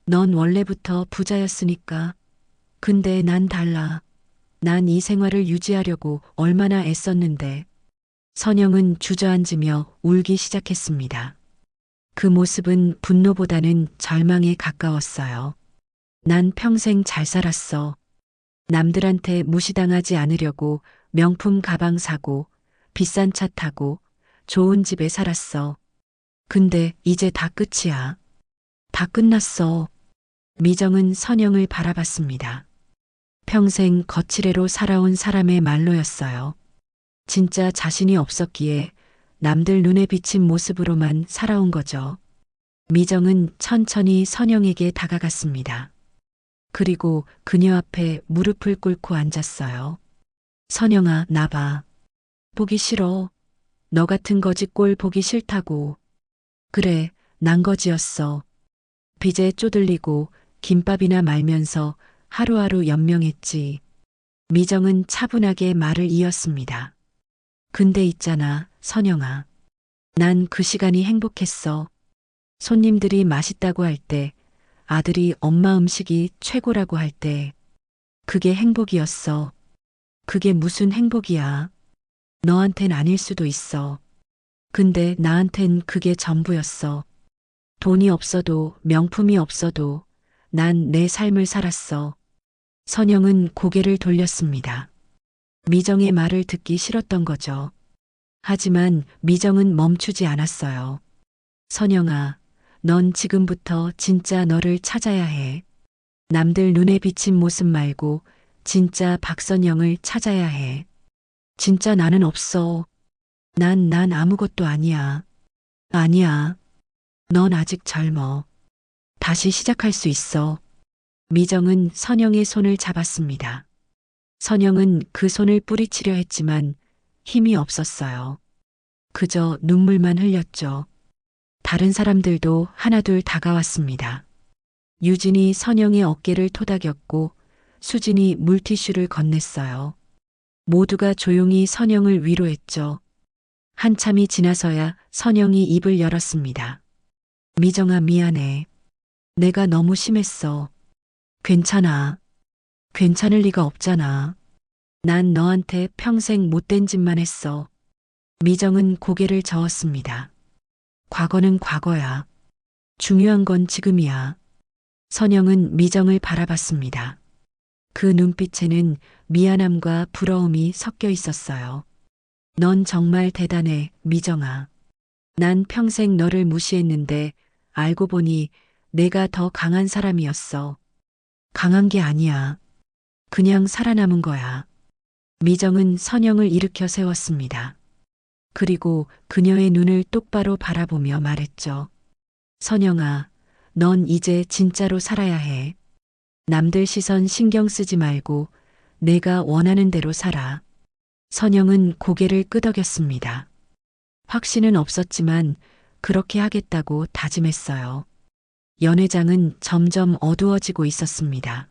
넌 원래부터 부자였으니까. 근데 난 달라. 난 이 생활을 유지하려고 얼마나 애썼는데. 선영은 주저앉으며 울기 시작했습니다. 그 모습은 분노보다는 절망에 가까웠어요. 난 평생 잘 살았어. 남들한테 무시당하지 않으려고 명품 가방 사고, 비싼 차 타고, 좋은 집에 살았어. 근데 이제 다 끝이야. 다 끝났어. 미정은 선영을 바라봤습니다. 평생 거칠애로 살아온 사람의 말로였어요. 진짜 자신이 없었기에 남들 눈에 비친 모습으로만 살아온 거죠. 미정은 천천히 선영에게 다가갔습니다. 그리고 그녀 앞에 무릎을 꿇고 앉았어요. 선영아, 나 봐. 보기 싫어. 너 같은 거지 꼴 보기 싫다고. 그래, 난 거지였어. 빚에 쪼들리고 김밥이나 말면서 하루하루 연명했지. 미정은 차분하게 말을 이었습니다. 근데 있잖아, 선영아. 난 그 시간이 행복했어. 손님들이 맛있다고 할 때, 아들이 엄마 음식이 최고라고 할 때, 그게 행복이었어. 그게 무슨 행복이야. 너한텐 아닐 수도 있어. 근데 나한텐 그게 전부였어. 돈이 없어도 명품이 없어도 난 내 삶을 살았어. 선영은 고개를 돌렸습니다. 미정의 말을 듣기 싫었던 거죠. 하지만 미정은 멈추지 않았어요. 선영아, 넌 지금부터 진짜 너를 찾아야 해. 남들 눈에 비친 모습 말고 진짜 박선영을 찾아야 해. 진짜 나는 없어. 난 아무것도 아니야. 아니야. 넌 아직 젊어. 다시 시작할 수 있어. 미정은 선영의 손을 잡았습니다. 선영은 그 손을 뿌리치려 했지만 힘이 없었어요. 그저 눈물만 흘렸죠. 다른 사람들도 하나둘 다가왔습니다. 유진이 선영의 어깨를 토닥였고 수진이 물티슈를 건넸어요. 모두가 조용히 선영을 위로했죠. 한참이 지나서야 선영이 입을 열었습니다. 미정아, 미안해. 내가 너무 심했어. 괜찮아. 괜찮을 리가 없잖아. 난 너한테 평생 못된 짓만 했어. 미정은 고개를 저었습니다. 과거는 과거야. 중요한 건 지금이야. 선영은 미정을 바라봤습니다. 그 눈빛에는 미안함과 부러움이 섞여 있었어요. 넌 정말 대단해, 미정아. 난 평생 너를 무시했는데 알고 보니 내가 더 강한 사람이었어. 강한 게 아니야. 그냥 살아남은 거야. 미정은 선영을 일으켜 세웠습니다. 그리고 그녀의 눈을 똑바로 바라보며 말했죠. 선영아, 넌 이제 진짜로 살아야 해. 남들 시선 신경 쓰지 말고 내가 원하는 대로 살아. 선영은 고개를 끄덕였습니다. 확신은 없었지만 그렇게 하겠다고 다짐했어요. 연회장은 점점 어두워지고 있었습니다.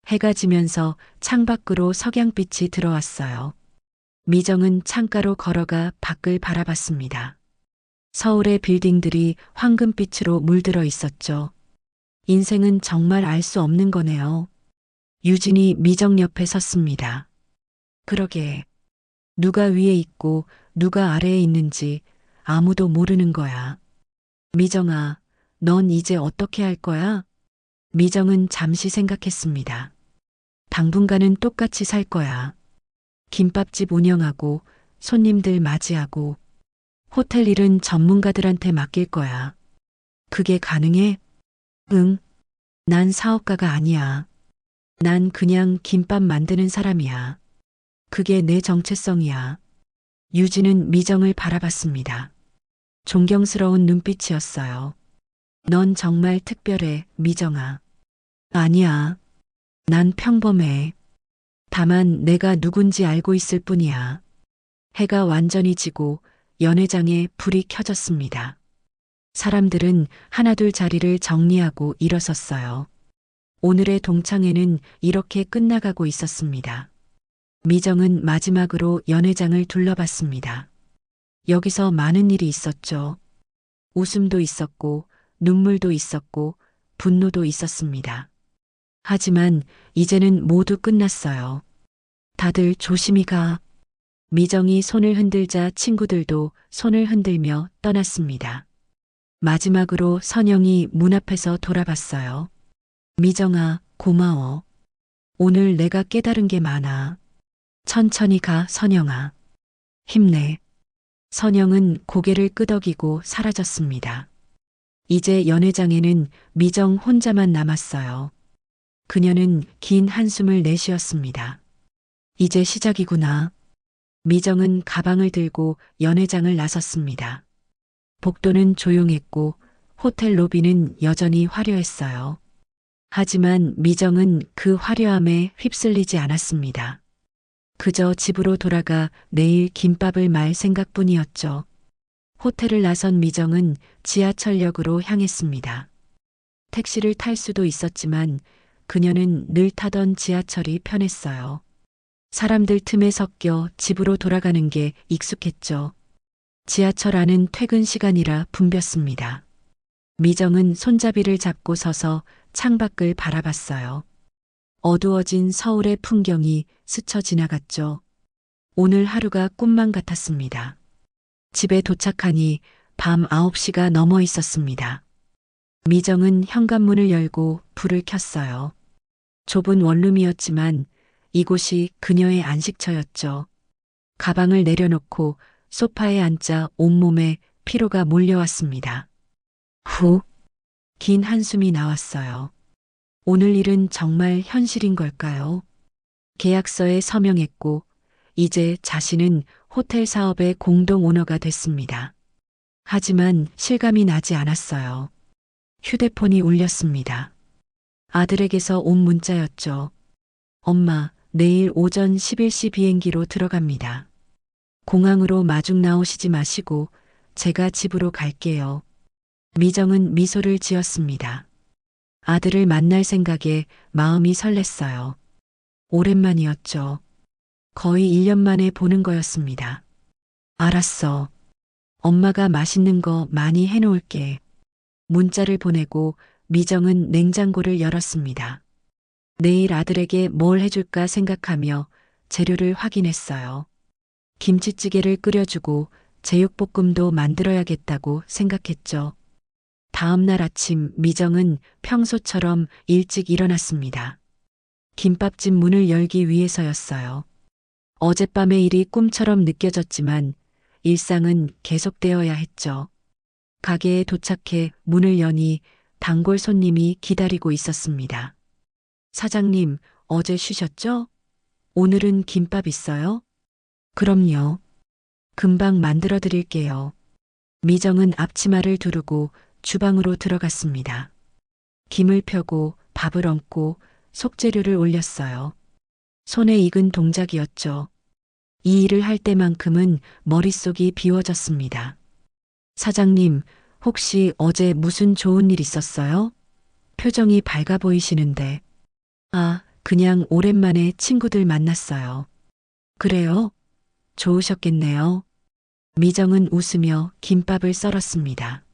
해가 지면서 창밖으로 석양빛이 들어왔어요. 미정은 창가로 걸어가 밖을 바라봤습니다. 서울의 빌딩들이 황금빛으로 물들어 있었죠. 인생은 정말 알 수 없는 거네요. 유진이 미정 옆에 섰습니다. 그러게. 누가 위에 있고 누가 아래에 있는지 아무도 모르는 거야. 미정아, 넌 이제 어떻게 할 거야? 미정은 잠시 생각했습니다. 당분간은 똑같이 살 거야. 김밥집 운영하고 손님들 맞이하고 호텔 일은 전문가들한테 맡길 거야. 그게 가능해? 응. 난 사업가가 아니야. 난 그냥 김밥 만드는 사람이야. 그게 내 정체성이야. 유진은 미정을 바라봤습니다. 존경스러운 눈빛이었어요. 넌 정말 특별해, 미정아. 아니야. 난 평범해. 다만 내가 누군지 알고 있을 뿐이야. 해가 완전히 지고 연회장에 불이 켜졌습니다. 사람들은 하나둘 자리를 정리하고 일어섰어요. 오늘의 동창회는 이렇게 끝나가고 있었습니다. 미정은 마지막으로 연회장을 둘러봤습니다. 여기서 많은 일이 있었죠. 웃음도 있었고, 눈물도 있었고, 분노도 있었습니다. 하지만 이제는 모두 끝났어요. 다들 조심히 가. 미정이 손을 흔들자 친구들도 손을 흔들며 떠났습니다. 마지막으로 선영이 문 앞에서 돌아봤어요. 미정아, 고마워. 오늘 내가 깨달은 게 많아. 천천히 가, 선영아. 힘내. 선영은 고개를 끄덕이고 사라졌습니다. 이제 연회장에는 미정 혼자만 남았어요. 그녀는 긴 한숨을 내쉬었습니다. 이제 시작이구나. 미정은 가방을 들고 연회장을 나섰습니다. 복도는 조용했고 호텔 로비는 여전히 화려했어요. 하지만 미정은 그 화려함에 휩쓸리지 않았습니다. 그저 집으로 돌아가 내일 김밥을 말 생각뿐이었죠. 호텔을 나선 미정은 지하철역으로 향했습니다. 택시를 탈 수도 있었지만 그녀는 늘 타던 지하철이 편했어요. 사람들 틈에 섞여 집으로 돌아가는 게 익숙했죠. 지하철 안은 퇴근 시간이라 붐볐습니다. 미정은 손잡이를 잡고 서서 창밖을 바라봤어요. 어두워진 서울의 풍경이 스쳐 지나갔죠. 오늘 하루가 꿈만 같았습니다. 집에 도착하니 밤 9시가 넘어 있었습니다. 미정은 현관문을 열고 불을 켰어요. 좁은 원룸이었지만 이곳이 그녀의 안식처였죠. 가방을 내려놓고 소파에 앉자 온몸에 피로가 몰려왔습니다. 후, 긴 한숨이 나왔어요. 오늘 일은 정말 현실인 걸까요? 계약서에 서명했고 이제 자신은 호텔 사업의 공동 오너가 됐습니다. 하지만 실감이 나지 않았어요. 휴대폰이 울렸습니다. 아들에게서 온 문자였죠. 엄마, 내일 오전 11시 비행기로 들어갑니다. 공항으로 마중 나오시지 마시고 제가 집으로 갈게요. 미정은 미소를 지었습니다. 아들을 만날 생각에 마음이 설렜어요. 오랜만이었죠. 거의 1년 만에 보는 거였습니다. 알았어. 엄마가 맛있는 거 많이 해놓을게. 문자를 보내고 미정은 냉장고를 열었습니다. 내일 아들에게 뭘 해줄까 생각하며 재료를 확인했어요. 김치찌개를 끓여주고 제육볶음도 만들어야겠다고 생각했죠. 다음 날 아침 미정은 평소처럼 일찍 일어났습니다. 김밥집 문을 열기 위해서였어요. 어젯밤의 일이 꿈처럼 느껴졌지만 일상은 계속되어야 했죠. 가게에 도착해 문을 여니 단골 손님이 기다리고 있었습니다. 사장님, 어제 쉬셨죠? 오늘은 김밥 있어요? 그럼요. 금방 만들어 드릴게요. 미정은 앞치마를 두르고 주방으로 들어갔습니다. 김을 펴고 밥을 얹고 속재료를 올렸어요. 손에 익은 동작이었죠. 이 일을 할 때만큼은 머릿속이 비워졌습니다. 사장님, 혹시 어제 무슨 좋은 일 있었어요? 표정이 밝아 보이시는데. 아, 그냥 오랜만에 친구들 만났어요. 그래요? 좋으셨겠네요. 미정은 웃으며 김밥을 썰었습니다.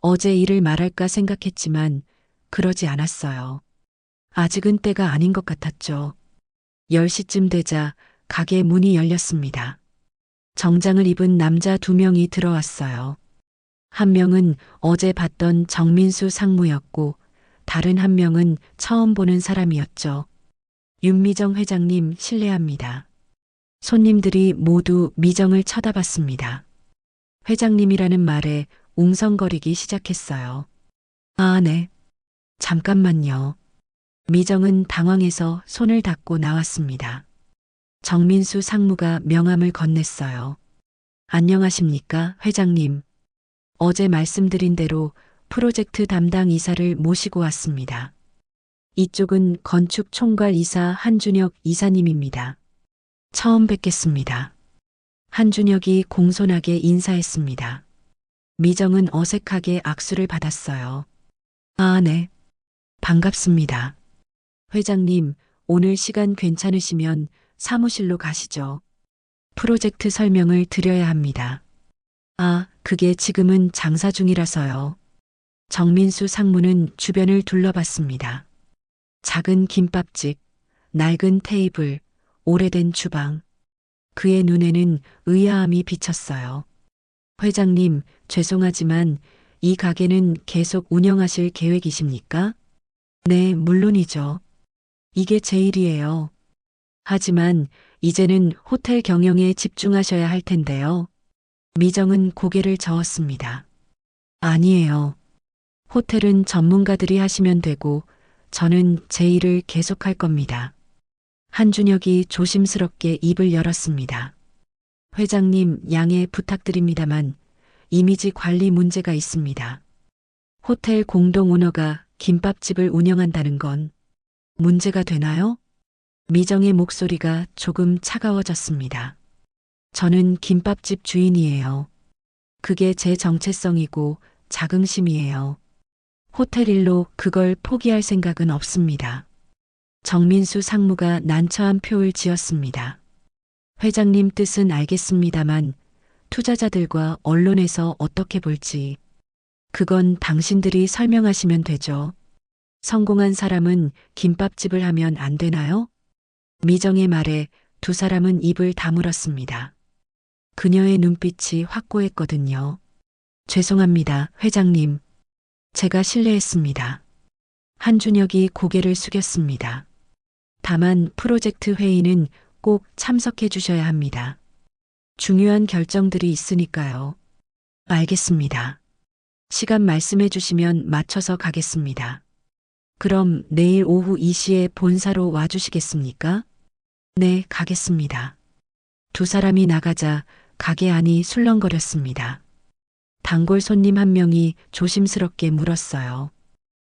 어제 일을 말할까 생각했지만 그러지 않았어요. 아직은 때가 아닌 것 같았죠. 10시쯤 되자 가게 문이 열렸습니다. 정장을 입은 남자 2명이 들어왔어요. 한 명은 어제 봤던 정민수 상무였고 다른 한 명은 처음 보는 사람이었죠. 윤미정 회장님 실례합니다. 손님들이 모두 미정을 쳐다봤습니다. 회장님이라는 말에 웅성거리기 시작했어요. 아, 네. 잠깐만요. 미정은 당황해서 손을 닫고 나왔습니다. 정민수 상무가 명함을 건넸어요. 안녕하십니까, 회장님. 어제 말씀드린 대로 프로젝트 담당 이사를 모시고 왔습니다. 이쪽은 건축 총괄 이사 한준혁 이사님입니다. 처음 뵙겠습니다. 한준혁이 공손하게 인사했습니다. 미정은 어색하게 악수를 받았어요. 아, 네. 반갑습니다. 회장님, 오늘 시간 괜찮으시면 사무실로 가시죠. 프로젝트 설명을 드려야 합니다. 아, 그게 지금은 장사 중이라서요. 정민수 상무는 주변을 둘러봤습니다. 작은 김밥집, 낡은 테이블, 오래된 주방. 그의 눈에는 의아함이 비쳤어요. 회장님, 죄송하지만 이 가게는 계속 운영하실 계획이십니까? 네, 물론이죠. 이게 제 일이에요. 하지만 이제는 호텔 경영에 집중하셔야 할 텐데요. 미정은 고개를 저었습니다. 아니에요. 호텔은 전문가들이 하시면 되고 저는 제 일을 계속할 겁니다. 한준혁이 조심스럽게 입을 열었습니다. 회장님, 양해 부탁드립니다만 이미지 관리 문제가 있습니다. 호텔 공동 오너가 김밥집을 운영한다는 건 문제가 되나요? 미정의 목소리가 조금 차가워졌습니다. 저는 김밥집 주인이에요. 그게 제 정체성이고 자긍심이에요. 호텔 일로 그걸 포기할 생각은 없습니다. 정민수 상무가 난처한 표를 지었습니다. 회장님 뜻은 알겠습니다만 투자자들과 언론에서 어떻게 볼지 그건 당신들이 설명하시면 되죠. 성공한 사람은 김밥집을 하면 안 되나요? 미정의 말에 두 사람은 입을 다물었습니다. 그녀의 눈빛이 확고했거든요. 죄송합니다, 회장님. 제가 실례했습니다. 한준혁이 고개를 숙였습니다. 다만 프로젝트 회의는 꼭 참석해 주셔야 합니다. 중요한 결정들이 있으니까요. 알겠습니다. 시간 말씀해 주시면 맞춰서 가겠습니다. 그럼 내일 오후 2시에 본사로 와주시겠습니까? 네, 가겠습니다. 두 사람이 나가자 가게 안이 술렁거렸습니다. 단골 손님 한 명이 조심스럽게 물었어요.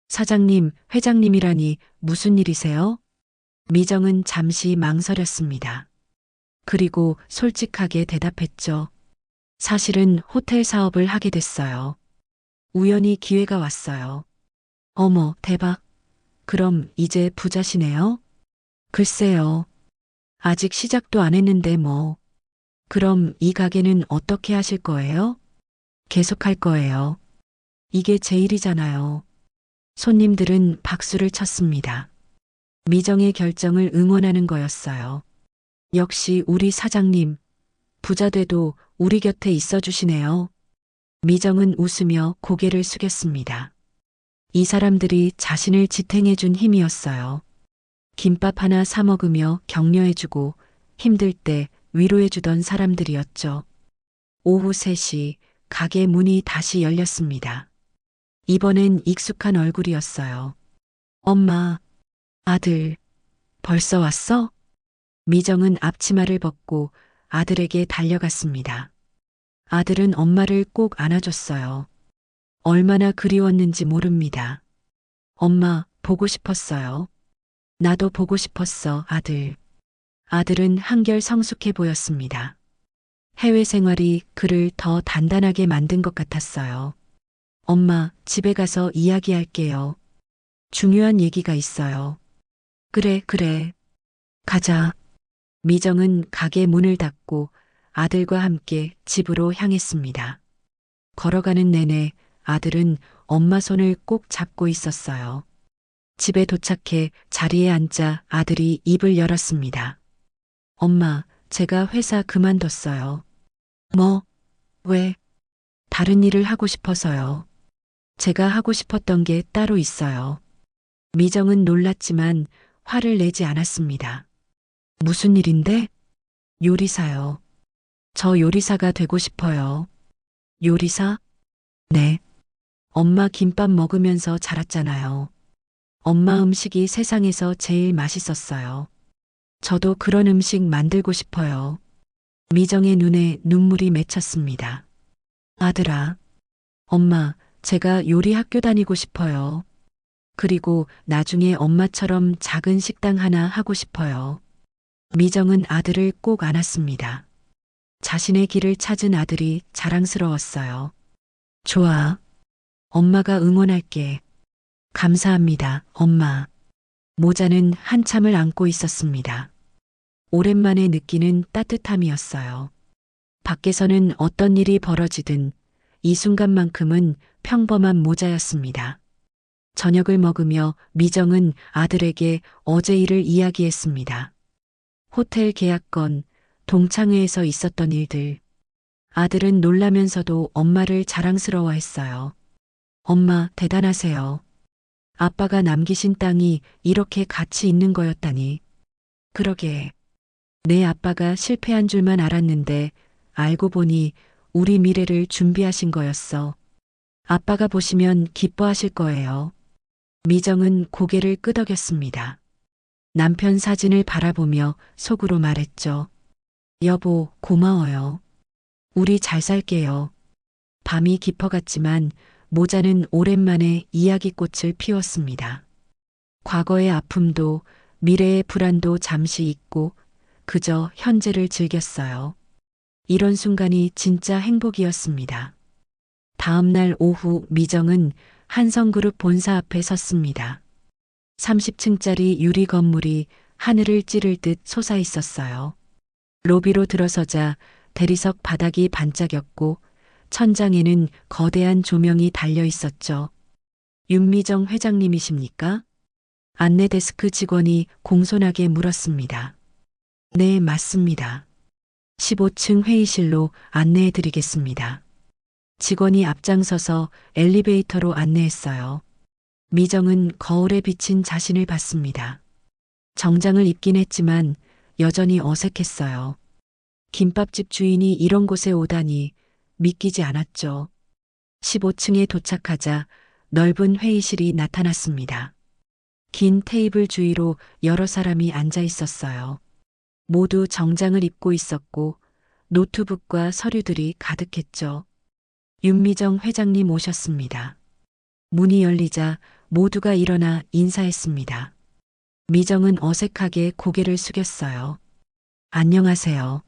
사장님, 회장님이라니 무슨 일이세요? 미정은 잠시 망설였습니다. 그리고 솔직하게 대답했죠. 사실은 호텔 사업을 하게 됐어요. 우연히 기회가 왔어요. 어머, 대박. 그럼 이제 부자시네요? 글쎄요. 아직 시작도 안 했는데 뭐. 그럼 이 가게는 어떻게 하실 거예요? 계속 할 거예요. 이게 제 일이잖아요. 손님들은 박수를 쳤습니다. 미정의 결정을 응원하는 거였어요. 역시 우리 사장님, 부자 돼도 우리 곁에 있어 주시네요. 미정은 웃으며 고개를 숙였습니다. 이 사람들이 자신을 지탱해 준 힘이었어요. 김밥 하나 사 먹으며 격려해주고 힘들 때 위로해주던 사람들이었죠. 오후 3시 가게 문이 다시 열렸습니다. 이번엔 익숙한 얼굴이었어요. 엄마, 아들, 벌써 왔어? 미정은 앞치마를 벗고 아들에게 달려갔습니다. 아들은 엄마를 꼭 안아줬어요. 얼마나 그리웠는지 모릅니다. 엄마, 보고 싶었어요. 나도 보고 싶었어, 아들. 아들은 한결 성숙해 보였습니다. 해외 생활이 그를 더 단단하게 만든 것 같았어요. 엄마, 집에 가서 이야기할게요. 중요한 얘기가 있어요. 그래, 그래. 가자. 미정은 가게 문을 닫고 아들과 함께 집으로 향했습니다. 걸어가는 내내 아들은 엄마 손을 꼭 잡고 있었어요. 집에 도착해 자리에 앉자 아들이 입을 열었습니다. 엄마, 제가 회사 그만뒀어요. 뭐? 왜? 다른 일을 하고 싶어서요. 제가 하고 싶었던 게 따로 있어요. 미정은 놀랐지만 화를 내지 않았습니다. 무슨 일인데? 요리사요. 저 요리사가 되고 싶어요. 요리사? 네. 엄마 김밥 먹으면서 자랐잖아요. 엄마 음식이 세상에서 제일 맛있었어요. 저도 그런 음식 만들고 싶어요. 미정의 눈에 눈물이 맺혔습니다. 아들아, 엄마, 제가 요리 학교 다니고 싶어요. 그리고 나중에 엄마처럼 작은 식당 하나 하고 싶어요. 미정은 아들을 꼭 안았습니다. 자신의 길을 찾은 아들이 자랑스러웠어요. 좋아. 엄마가 응원할게. 감사합니다, 엄마. 모자는 한참을 안고 있었습니다. 오랜만에 느끼는 따뜻함이었어요. 밖에서는 어떤 일이 벌어지든 이 순간만큼은 평범한 모자였습니다. 저녁을 먹으며 미정은 아들에게 어제 일을 이야기했습니다. 호텔 계약건, 동창회에서 있었던 일들. 아들은 놀라면서도 엄마를 자랑스러워했어요. 엄마, 대단하세요. 아빠가 남기신 땅이 이렇게 가치 있는 거였다니. 그러게. 내 아빠가 실패한 줄만 알았는데 알고 보니 우리 미래를 준비하신 거였어. 아빠가 보시면 기뻐하실 거예요. 미정은 고개를 끄덕였습니다. 남편 사진을 바라보며 속으로 말했죠. 여보, 고마워요. 우리 잘 살게요. 밤이 깊어갔지만 모자는 오랜만에 이야기꽃을 피웠습니다. 과거의 아픔도 미래의 불안도 잠시 잊고 그저 현재를 즐겼어요. 이런 순간이 진짜 행복이었습니다. 다음 날 오후 미정은 한성그룹 본사 앞에 섰습니다. 30층짜리 유리 건물이 하늘을 찌를 듯 솟아 있었어요. 로비로 들어서자 대리석 바닥이 반짝였고 천장에는 거대한 조명이 달려 있었죠. 윤미정 회장님이십니까? 안내 데스크 직원이 공손하게 물었습니다. 네, 맞습니다. 15층 회의실로 안내해 드리겠습니다. 직원이 앞장서서 엘리베이터로 안내했어요. 미정은 거울에 비친 자신을 봤습니다. 정장을 입긴 했지만 여전히 어색했어요. 김밥집 주인이 이런 곳에 오다니 믿기지 않았죠. 15층에 도착하자 넓은 회의실이 나타났습니다. 긴 테이블 주위로 여러 사람이 앉아 있었어요. 모두 정장을 입고 있었고 노트북과 서류들이 가득했죠. 윤미정 회장님 오셨습니다. 문이 열리자 모두가 일어나 인사했습니다. 미정은 어색하게 고개를 숙였어요. 안녕하세요.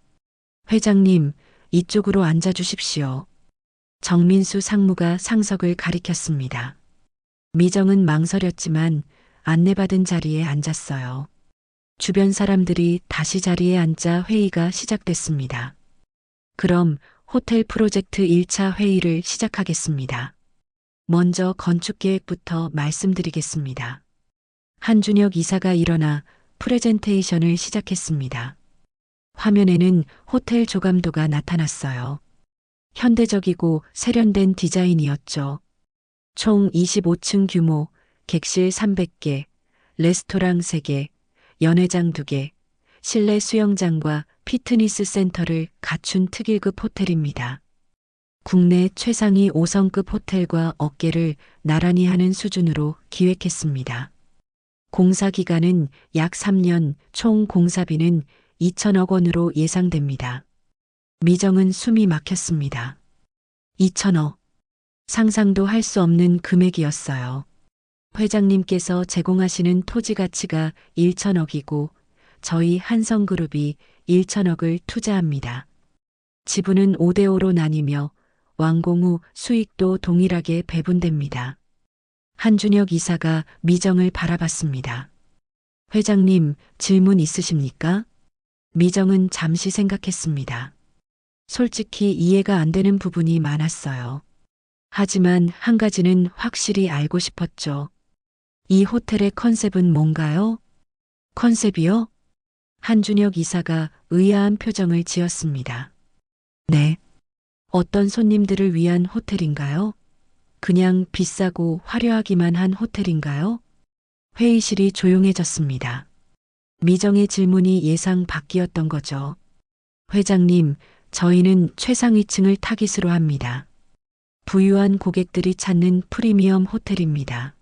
회장님, 이쪽으로 앉아 주십시오. 정민수 상무가 상석을 가리켰습니다. 미정은 망설였지만 안내받은 자리에 앉았어요. 주변 사람들이 다시 자리에 앉자 회의가 시작됐습니다. 그럼 호텔 프로젝트 1차 회의를 시작하겠습니다. 먼저 건축 계획부터 말씀드리겠습니다. 한준혁 이사가 일어나 프레젠테이션을 시작했습니다. 화면에는 호텔 조감도가 나타났어요. 현대적이고 세련된 디자인이었죠. 총 25층 규모, 객실 300개, 레스토랑 3개, 연회장 2개, 실내 수영장과 피트니스 센터를 갖춘 특일급 호텔입니다. 국내 최상위 5성급 호텔과 어깨를 나란히 하는 수준으로 기획했습니다. 공사 기간은 약 3년, 총 공사비는 2천억 원으로 예상됩니다. 미정은 숨이 막혔습니다. 2천억. 상상도 할 수 없는 금액이었어요. 회장님께서 제공하시는 토지 가치가 1천억이고 저희 한성그룹이 1천억을 투자합니다. 지분은 5대5로 나뉘며 완공 후 수익도 동일하게 배분됩니다. 한준혁 이사가 미정을 바라봤습니다. 회장님, 질문 있으십니까? 미정은 잠시 생각했습니다. 솔직히 이해가 안 되는 부분이 많았어요. 하지만 한 가지는 확실히 알고 싶었죠. 이 호텔의 컨셉은 뭔가요? 컨셉이요? 한준혁 이사가 의아한 표정을 지었습니다. 네. 어떤 손님들을 위한 호텔인가요? 그냥 비싸고 화려하기만 한 호텔인가요? 회의실이 조용해졌습니다. 미정의 질문이 예상 밖이었던 거죠. 회장님, 저희는 최상위층을 타깃으로 합니다. 부유한 고객들이 찾는 프리미엄 호텔입니다.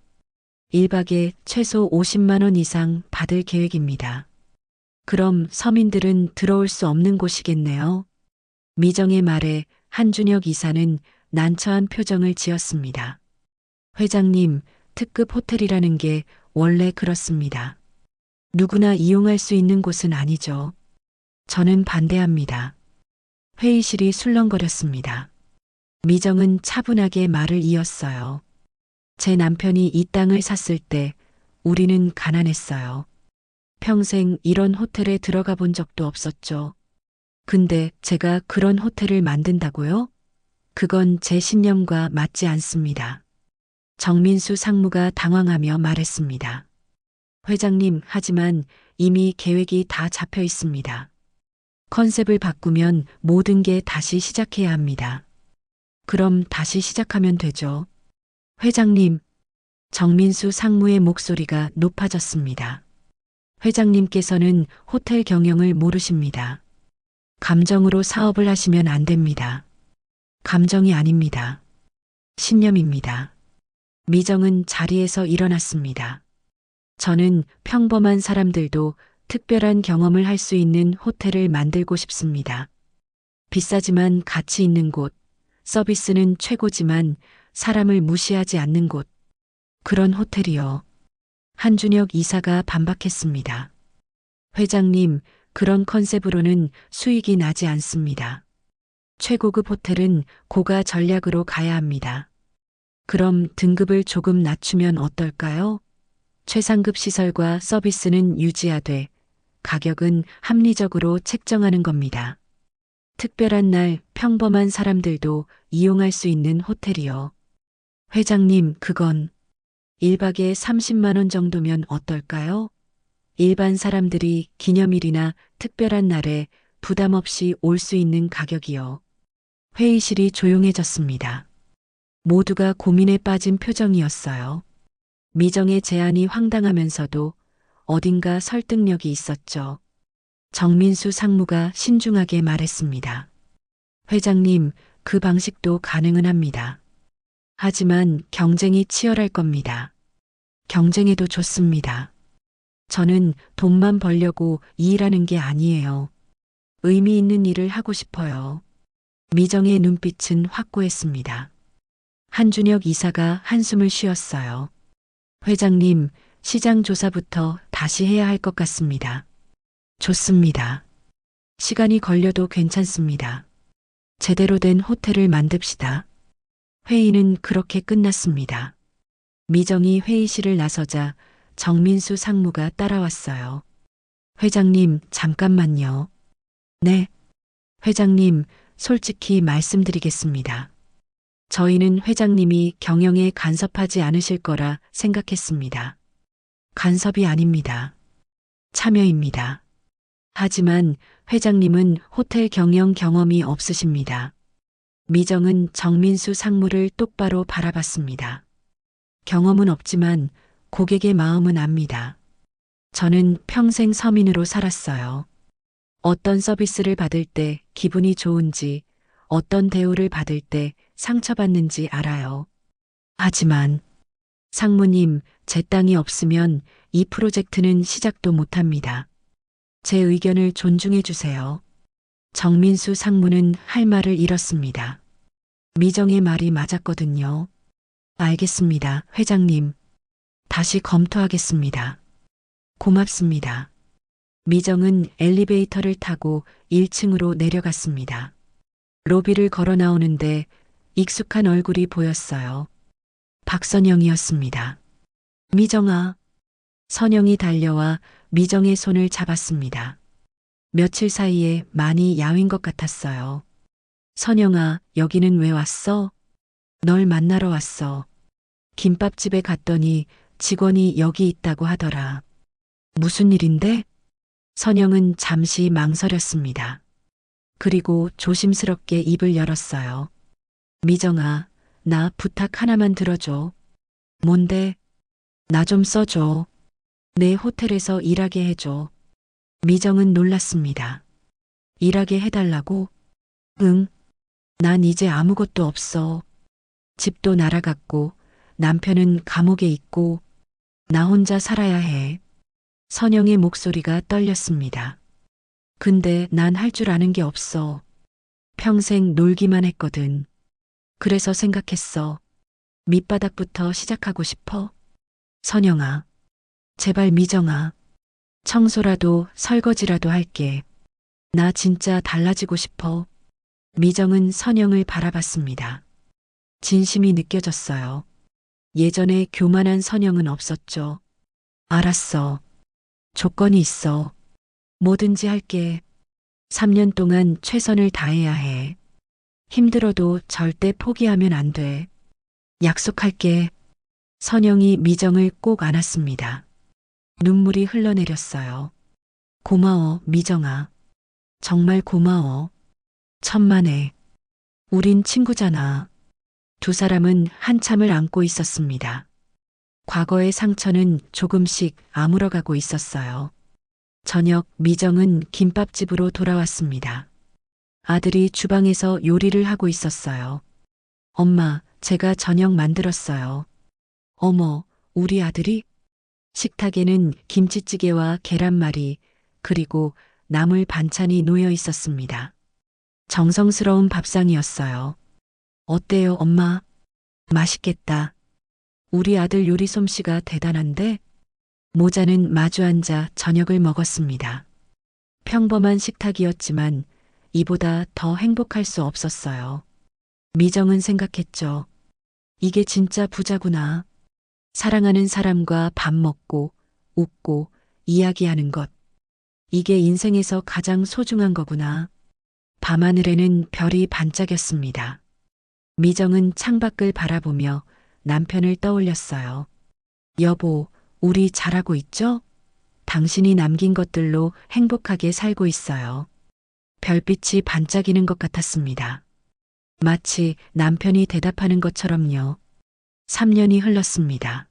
1박에 최소 50만 원 이상 받을 계획입니다. 그럼 서민들은 들어올 수 없는 곳이겠네요. 미정의 말에 한준혁 이사는 난처한 표정을 지었습니다. 회장님, 특급 호텔이라는 게 원래 그렇습니다. 누구나 이용할 수 있는 곳은 아니죠. 저는 반대합니다. 회의실이 술렁거렸습니다. 미정은 차분하게 말을 이었어요. 제 남편이 이 땅을 샀을 때 우리는 가난했어요. 평생 이런 호텔에 들어가 본 적도 없었죠. 근데 제가 그런 호텔을 만든다고요? 그건 제 신념과 맞지 않습니다. 정민수 상무가 당황하며 말했습니다. 회장님, 하지만 이미 계획이 다 잡혀 있습니다. 컨셉을 바꾸면 모든 게 다시 시작해야 합니다. 그럼 다시 시작하면 되죠. 회장님, 정민수 상무의 목소리가 높아졌습니다. 회장님께서는 호텔 경영을 모르십니다. 감정으로 사업을 하시면 안 됩니다. 감정이 아닙니다. 신념입니다. 미정은 자리에서 일어났습니다. 저는 평범한 사람들도 특별한 경험을 할 수 있는 호텔을 만들고 싶습니다. 비싸지만 가치 있는 곳, 서비스는 최고지만 사람을 무시하지 않는 곳. 그런 호텔이요. 한준혁 이사가 반박했습니다. 회장님, 그런 컨셉으로는 수익이 나지 않습니다. 최고급 호텔은 고가 전략으로 가야 합니다. 그럼 등급을 조금 낮추면 어떨까요? 최상급 시설과 서비스는 유지하되 가격은 합리적으로 책정하는 겁니다. 특별한 날 평범한 사람들도 이용할 수 있는 호텔이요. 회장님, 그건 1박에 30만 원 정도면 어떨까요? 일반 사람들이 기념일이나 특별한 날에 부담 없이 올 수 있는 가격이요. 회의실이 조용해졌습니다. 모두가 고민에 빠진 표정이었어요. 미정의 제안이 황당하면서도 어딘가 설득력이 있었죠. 정민수 상무가 신중하게 말했습니다. 회장님, 그 방식도 가능은 합니다. 하지만 경쟁이 치열할 겁니다. 경쟁해도 좋습니다. 저는 돈만 벌려고 이 일하는 게 아니에요. 의미 있는 일을 하고 싶어요. 미정의 눈빛은 확고했습니다. 한준혁 이사가 한숨을 쉬었어요. 회장님, 시장 조사부터 다시 해야 할 것 같습니다. 좋습니다. 시간이 걸려도 괜찮습니다. 제대로 된 호텔을 만듭시다. 회의는 그렇게 끝났습니다. 미정이 회의실을 나서자 정민수 상무가 따라왔어요. 회장님, 잠깐만요. 네. 회장님, 솔직히 말씀드리겠습니다. 저희는 회장님이 경영에 간섭하지 않으실 거라 생각했습니다. 간섭이 아닙니다. 참여입니다. 하지만 회장님은 호텔 경영 경험이 없으십니다. 미정은 정민수 상무를 똑바로 바라봤습니다. 경험은 없지만 고객의 마음은 압니다. 저는 평생 서민으로 살았어요. 어떤 서비스를 받을 때 기분이 좋은지, 어떤 대우를 받을 때 상처받는지 알아요. 하지만 상무님, 제 땅이 없으면 이 프로젝트는 시작도 못합니다. 제 의견을 존중해 주세요. 정민수 상무는 할 말을 잃었습니다. 미정의 말이 맞았거든요. 알겠습니다, 회장님. 다시 검토하겠습니다. 고맙습니다. 미정은 엘리베이터를 타고 1층으로 내려갔습니다. 로비를 걸어 나오는데 익숙한 얼굴이 보였어요. 박선영이었습니다. 미정아. 선영이 달려와 미정의 손을 잡았습니다. 며칠 사이에 많이 야윈 것 같았어요. 선영아, 여기는 왜 왔어? 널 만나러 왔어. 김밥집에 갔더니 직원이 여기 있다고 하더라. 무슨 일인데? 선영은 잠시 망설였습니다. 그리고 조심스럽게 입을 열었어요. 미정아, 나 부탁 하나만 들어줘. 뭔데? 나 좀 써줘. 내 호텔에서 일하게 해줘. 미정은 놀랐습니다. 일하게 해달라고? 응. 난 이제 아무것도 없어. 집도 날아갔고, 남편은 감옥에 있고, 나 혼자 살아야 해. 선영의 목소리가 떨렸습니다. 근데 난 할 줄 아는 게 없어. 평생 놀기만 했거든. 그래서 생각했어. 밑바닥부터 시작하고 싶어. 선영아. 제발 미정아. 청소라도 설거지라도 할게. 나 진짜 달라지고 싶어. 미정은 선영을 바라봤습니다. 진심이 느껴졌어요. 예전에 교만한 선영은 없었죠. 알았어. 조건이 있어. 뭐든지 할게. 3년 동안 최선을 다해야 해. 힘들어도 절대 포기하면 안 돼. 약속할게. 선영이 미정을 꼭 안았습니다. 눈물이 흘러내렸어요. 고마워, 미정아. 정말 고마워. 천만에. 우린 친구잖아. 두 사람은 한참을 안고 있었습니다. 과거의 상처는 조금씩 아물어가고 있었어요. 저녁 미정은 김밥집으로 돌아왔습니다. 아들이 주방에서 요리를 하고 있었어요. 엄마, 제가 저녁 만들었어요. 어머, 우리 아들이? 식탁에는 김치찌개와 계란말이, 그리고 나물 반찬이 놓여 있었습니다. 정성스러운 밥상이었어요. 어때요, 엄마? 맛있겠다. 우리 아들 요리 솜씨가 대단한데? 모자는 마주 앉아 저녁을 먹었습니다. 평범한 식탁이었지만 이보다 더 행복할 수 없었어요. 미정은 생각했죠. 이게 진짜 부자구나. 사랑하는 사람과 밥 먹고, 웃고, 이야기하는 것. 이게 인생에서 가장 소중한 거구나. 밤하늘에는 별이 반짝였습니다. 미정은 창밖을 바라보며 남편을 떠올렸어요. 여보, 우리 잘하고 있죠? 당신이 남긴 것들로 행복하게 살고 있어요. 별빛이 반짝이는 것 같았습니다. 마치 남편이 대답하는 것처럼요. 3년이 흘렀습니다.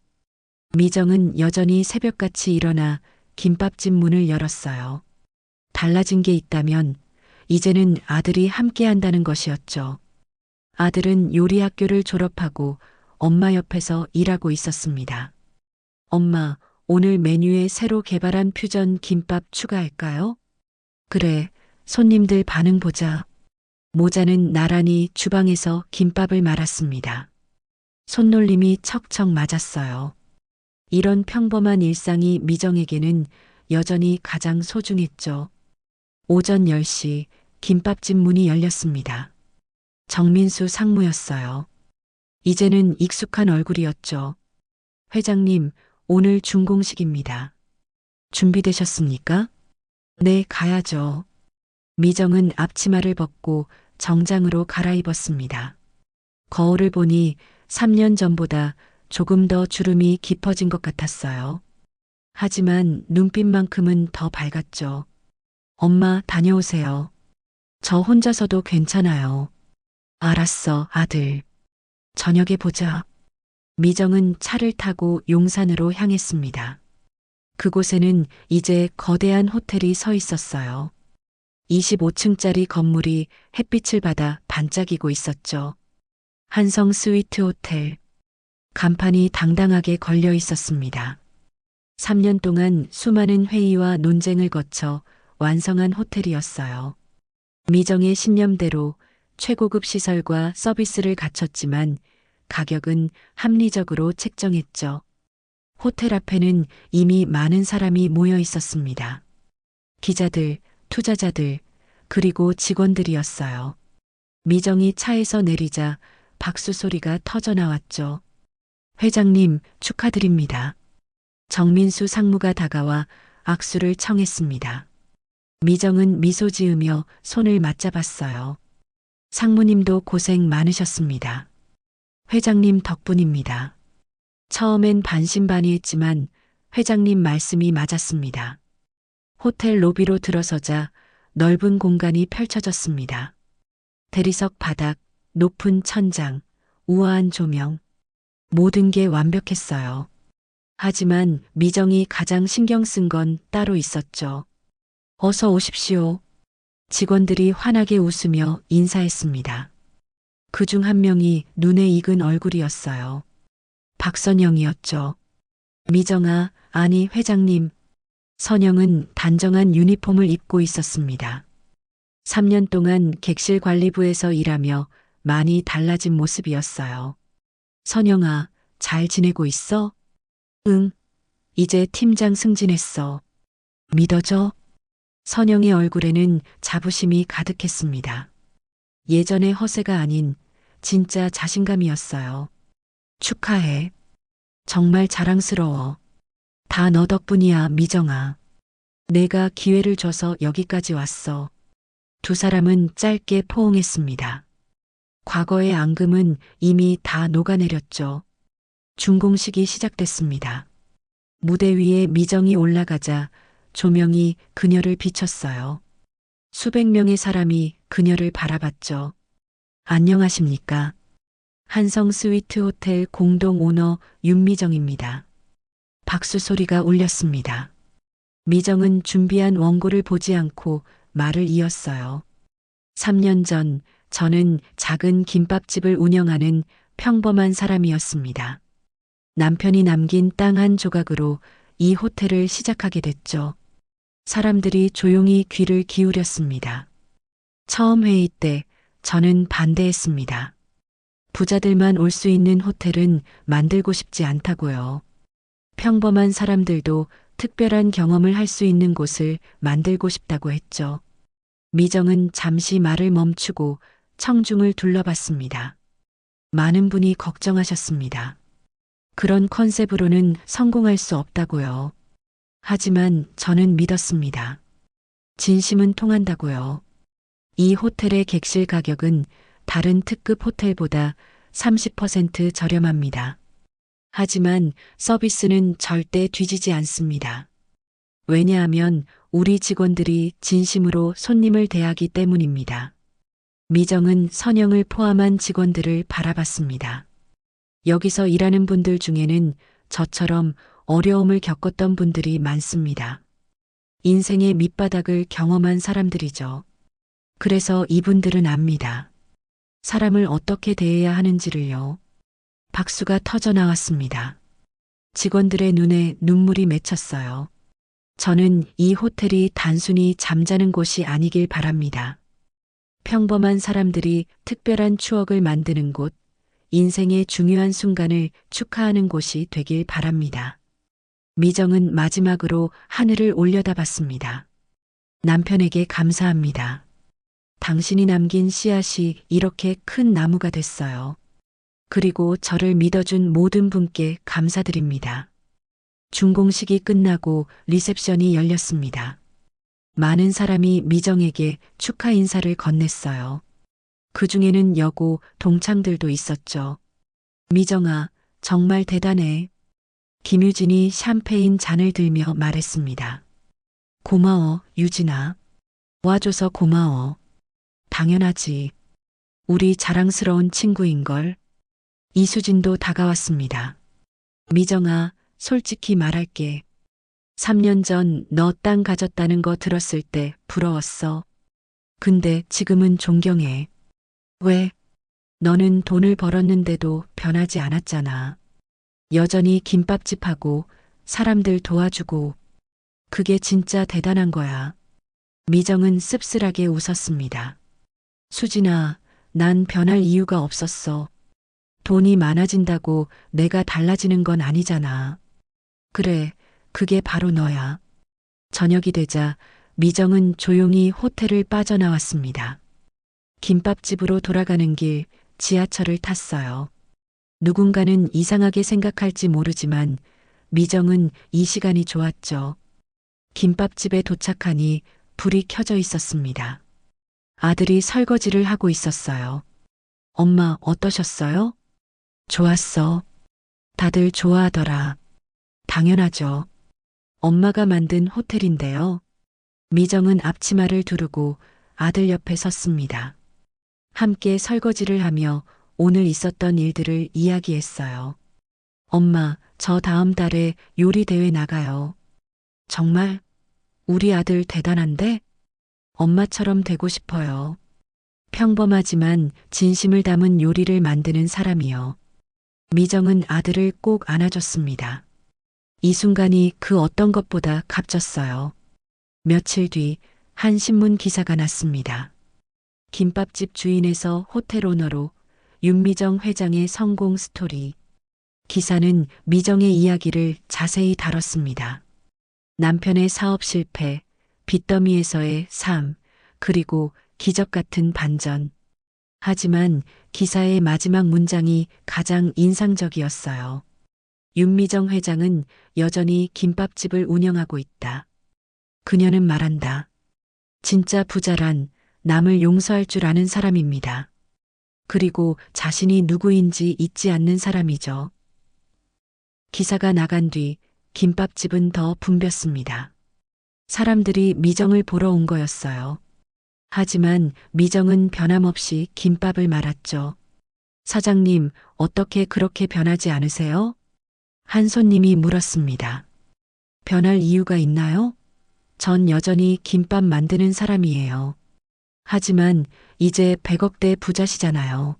미정은 여전히 새벽같이 일어나 김밥집 문을 열었어요. 달라진 게 있다면 이제는 아들이 함께 한다는 것이었죠. 아들은 요리학교를 졸업하고 엄마 옆에서 일하고 있었습니다. 엄마, 오늘 메뉴에 새로 개발한 퓨전 김밥 추가할까요? 그래, 손님들 반응 보자. 모자는 나란히 주방에서 김밥을 말았습니다. 손놀림이 척척 맞았어요. 이런 평범한 일상이 미정에게는 여전히 가장 소중했죠. 오전 10시 김밥집 문이 열렸습니다. 정민수 상무였어요. 이제는 익숙한 얼굴이었죠. 회장님, 오늘 준공식입니다. 준비되셨습니까? 네, 가야죠. 미정은 앞치마를 벗고 정장으로 갈아입었습니다. 거울을 보니 3년 전보다 조금 더 주름이 깊어진 것 같았어요. 하지만 눈빛만큼은 더 밝았죠. 엄마, 다녀오세요. 저 혼자서도 괜찮아요. 알았어, 아들. 저녁에 보자. 미정은 차를 타고 용산으로 향했습니다. 그곳에는 이제 거대한 호텔이 서 있었어요. 25층짜리 건물이 햇빛을 받아 반짝이고 있었죠. 한성 스위트 호텔. 간판이 당당하게 걸려 있었습니다. 3년 동안 수많은 회의와 논쟁을 거쳐 완성한 호텔이었어요. 미정의 신념대로 최고급 시설과 서비스를 갖췄지만 가격은 합리적으로 책정했죠. 호텔 앞에는 이미 많은 사람이 모여 있었습니다. 기자들, 투자자들, 그리고 직원들이었어요. 미정이 차에서 내리자 박수 소리가 터져 나왔죠. 회장님, 축하드립니다. 정민수 상무가 다가와 악수를 청했습니다. 미정은 미소 지으며 손을 맞잡았어요. 상무님도 고생 많으셨습니다. 회장님 덕분입니다. 처음엔 반신반의했지만 회장님 말씀이 맞았습니다. 호텔 로비로 들어서자 넓은 공간이 펼쳐졌습니다. 대리석 바닥, 높은 천장, 우아한 조명. 모든 게 완벽했어요. 하지만 미정이 가장 신경 쓴 건 따로 있었죠. 어서 오십시오. 직원들이 환하게 웃으며 인사했습니다. 그중 한 명이 눈에 익은 얼굴이었어요. 박선영이었죠. 미정아, 아니 회장님. 선영은 단정한 유니폼을 입고 있었습니다. 3년 동안 객실 관리부에서 일하며 많이 달라진 모습이었어요. 선영아, 잘 지내고 있어? 응. 이제 팀장 승진했어. 믿어져? 선영의 얼굴에는 자부심이 가득했습니다. 예전의 허세가 아닌 진짜 자신감이었어요. 축하해. 정말 자랑스러워. 다 너 덕분이야, 미정아. 내가 기회를 줘서 여기까지 왔어. 두 사람은 짧게 포옹했습니다. 과거의 앙금은 이미 다 녹아내렸죠. 준공식이 시작됐습니다. 무대 위에 미정이 올라가자 조명이 그녀를 비췄어요. 수백 명의 사람이 그녀를 바라봤죠. 안녕하십니까? 한성 스위트 호텔 공동 오너 윤미정입니다. 박수 소리가 울렸습니다. 미정은 준비한 원고를 보지 않고 말을 이었어요. 3년 전 저는 작은 김밥집을 운영하는 평범한 사람이었습니다. 남편이 남긴 땅 한 조각으로 이 호텔을 시작하게 됐죠. 사람들이 조용히 귀를 기울였습니다. 처음 회의 때 저는 반대했습니다. 부자들만 올 수 있는 호텔은 만들고 싶지 않다고요. 평범한 사람들도 특별한 경험을 할 수 있는 곳을 만들고 싶다고 했죠. 미정은 잠시 말을 멈추고 청중을 둘러봤습니다. 많은 분이 걱정하셨습니다. 그런 컨셉으로는 성공할 수 없다고요. 하지만 저는 믿었습니다. 진심은 통한다고요. 이 호텔의 객실 가격은 다른 특급 호텔보다 30% 저렴합니다. 하지만 서비스는 절대 뒤지지 않습니다. 왜냐하면 우리 직원들이 진심으로 손님을 대하기 때문입니다. 미정은 선영을 포함한 직원들을 바라봤습니다. 여기서 일하는 분들 중에는 저처럼 어려움을 겪었던 분들이 많습니다. 인생의 밑바닥을 경험한 사람들이죠. 그래서 이분들은 압니다. 사람을 어떻게 대해야 하는지를요. 박수가 터져 나왔습니다. 직원들의 눈에 눈물이 맺혔어요. 저는 이 호텔이 단순히 잠자는 곳이 아니길 바랍니다. 평범한 사람들이 특별한 추억을 만드는 곳, 인생의 중요한 순간을 축하하는 곳이 되길 바랍니다. 미정은 마지막으로 하늘을 올려다봤습니다. 남편에게 감사합니다. 당신이 남긴 씨앗이 이렇게 큰 나무가 됐어요. 그리고 저를 믿어준 모든 분께 감사드립니다. 준공식이 끝나고 리셉션이 열렸습니다. 많은 사람이 미정에게 축하 인사를 건넸어요. 그 중에는 여고 동창들도 있었죠. 미정아, 정말 대단해. 김유진이 샴페인 잔을 들며 말했습니다. 고마워, 유진아. 와줘서 고마워. 당연하지. 우리 자랑스러운 친구인걸. 이수진도 다가왔습니다. 미정아, 솔직히 말할게. 3년 전 너 땅 가졌다는 거 들었을 때 부러웠어. 근데 지금은 존경해. 왜? 너는 돈을 벌었는데도 변하지 않았잖아. 여전히 김밥집하고 사람들 도와주고. 그게 진짜 대단한 거야. 미정은 씁쓸하게 웃었습니다. 수진아, 난 변할 이유가 없었어. 돈이 많아진다고 내가 달라지는 건 아니잖아. 그래, 그게 바로 너야. 저녁이 되자 미정은 조용히 호텔을 빠져나왔습니다. 김밥집으로 돌아가는 길 지하철을 탔어요. 누군가는 이상하게 생각할지 모르지만 미정은 이 시간이 좋았죠. 김밥집에 도착하니 불이 켜져 있었습니다. 아들이 설거지를 하고 있었어요. 엄마, 어떠셨어요? 좋았어. 다들 좋아하더라. 당연하죠. 엄마가 만든 호텔인데요. 미정은 앞치마를 두르고 아들 옆에 섰습니다. 함께 설거지를 하며 오늘 있었던 일들을 이야기했어요. 엄마, 저 다음 달에 요리 대회 나가요. 정말? 우리 아들 대단한데? 엄마처럼 되고 싶어요. 평범하지만 진심을 담은 요리를 만드는 사람이요. 미정은 아들을 꼭 안아줬습니다. 이 순간이 그 어떤 것보다 값졌어요. 며칠 뒤 한 신문 기사가 났습니다. 김밥집 주인에서 호텔 오너로 윤미정 회장의 성공 스토리. 기사는 미정의 이야기를 자세히 다뤘습니다. 남편의 사업 실패, 빚더미에서의 삶, 그리고 기적 같은 반전. 하지만 기사의 마지막 문장이 가장 인상적이었어요. 윤미정 회장은 여전히 김밥집을 운영하고 있다. 그녀는 말한다. 진짜 부자란 남을 용서할 줄 아는 사람입니다. 그리고 자신이 누구인지 잊지 않는 사람이죠. 기사가 나간 뒤 김밥집은 더 붐볐습니다. 사람들이 미정을 보러 온 거였어요. 하지만 미정은 변함없이 김밥을 말았죠. 사장님, 어떻게 그렇게 변하지 않으세요? 한 손님이 물었습니다. 변할 이유가 있나요? 전 여전히 김밥 만드는 사람이에요. 하지만 이제 100억대 부자시잖아요.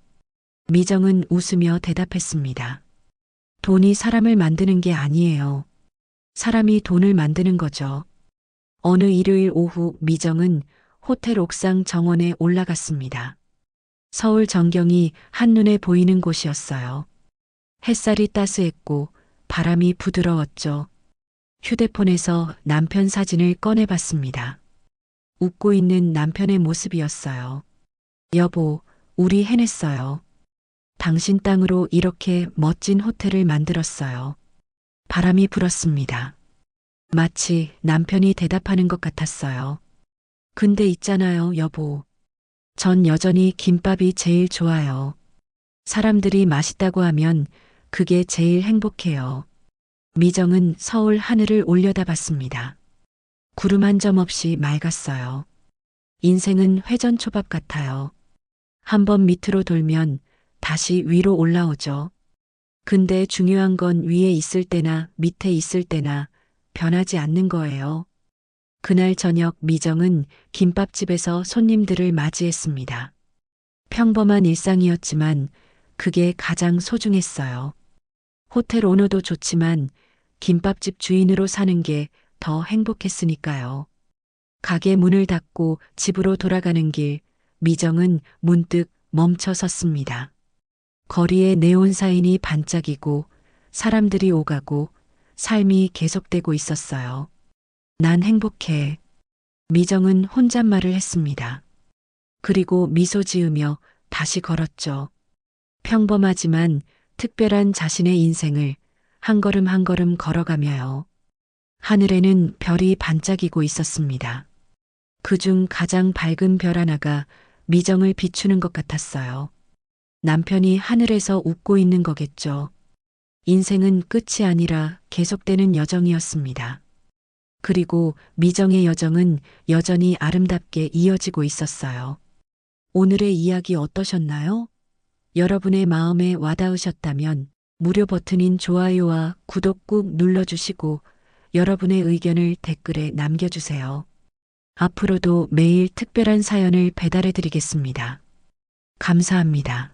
미정은 웃으며 대답했습니다. 돈이 사람을 만드는 게 아니에요. 사람이 돈을 만드는 거죠. 어느 일요일 오후 미정은 호텔 옥상 정원에 올라갔습니다. 서울 전경이 한눈에 보이는 곳이었어요. 햇살이 따스했고 바람이 부드러웠죠. 휴대폰에서 남편 사진을 꺼내봤습니다. 웃고 있는 남편의 모습이었어요. 여보, 우리 해냈어요. 당신 땅으로 이렇게 멋진 호텔을 만들었어요. 바람이 불었습니다. 마치 남편이 대답하는 것 같았어요. 근데 있잖아요, 여보. 전 여전히 김밥이 제일 좋아요. 사람들이 맛있다고 하면 그게 제일 행복해요. 미정은 서울 하늘을 올려다봤습니다. 구름 한 점 없이 맑았어요. 인생은 회전초밥 같아요. 한번 밑으로 돌면 다시 위로 올라오죠. 근데 중요한 건 위에 있을 때나 밑에 있을 때나 변하지 않는 거예요. 그날 저녁 미정은 김밥집에서 손님들을 맞이했습니다. 평범한 일상이었지만 그게 가장 소중했어요. 호텔 오너도 좋지만 김밥집 주인으로 사는 게 더 행복했으니까요. 가게 문을 닫고 집으로 돌아가는 길, 미정은 문득 멈춰 섰습니다. 거리에 네온 사인이 반짝이고 사람들이 오가고 삶이 계속되고 있었어요. 난 행복해. 미정은 혼잣말을 했습니다. 그리고 미소 지으며 다시 걸었죠. 평범하지만 특별한 자신의 인생을 한 걸음 한 걸음 걸어가며요. 하늘에는 별이 반짝이고 있었습니다. 그중 가장 밝은 별 하나가 미정을 비추는 것 같았어요. 남편이 하늘에서 웃고 있는 거겠죠. 인생은 끝이 아니라 계속되는 여정이었습니다. 그리고 미정의 여정은 여전히 아름답게 이어지고 있었어요. 오늘의 이야기 어떠셨나요? 여러분의 마음에 와닿으셨다면 무료 버튼인 좋아요와 구독 꾹 눌러주시고 여러분의 의견을 댓글에 남겨주세요. 앞으로도 매일 특별한 사연을 배달해 드리겠습니다. 감사합니다.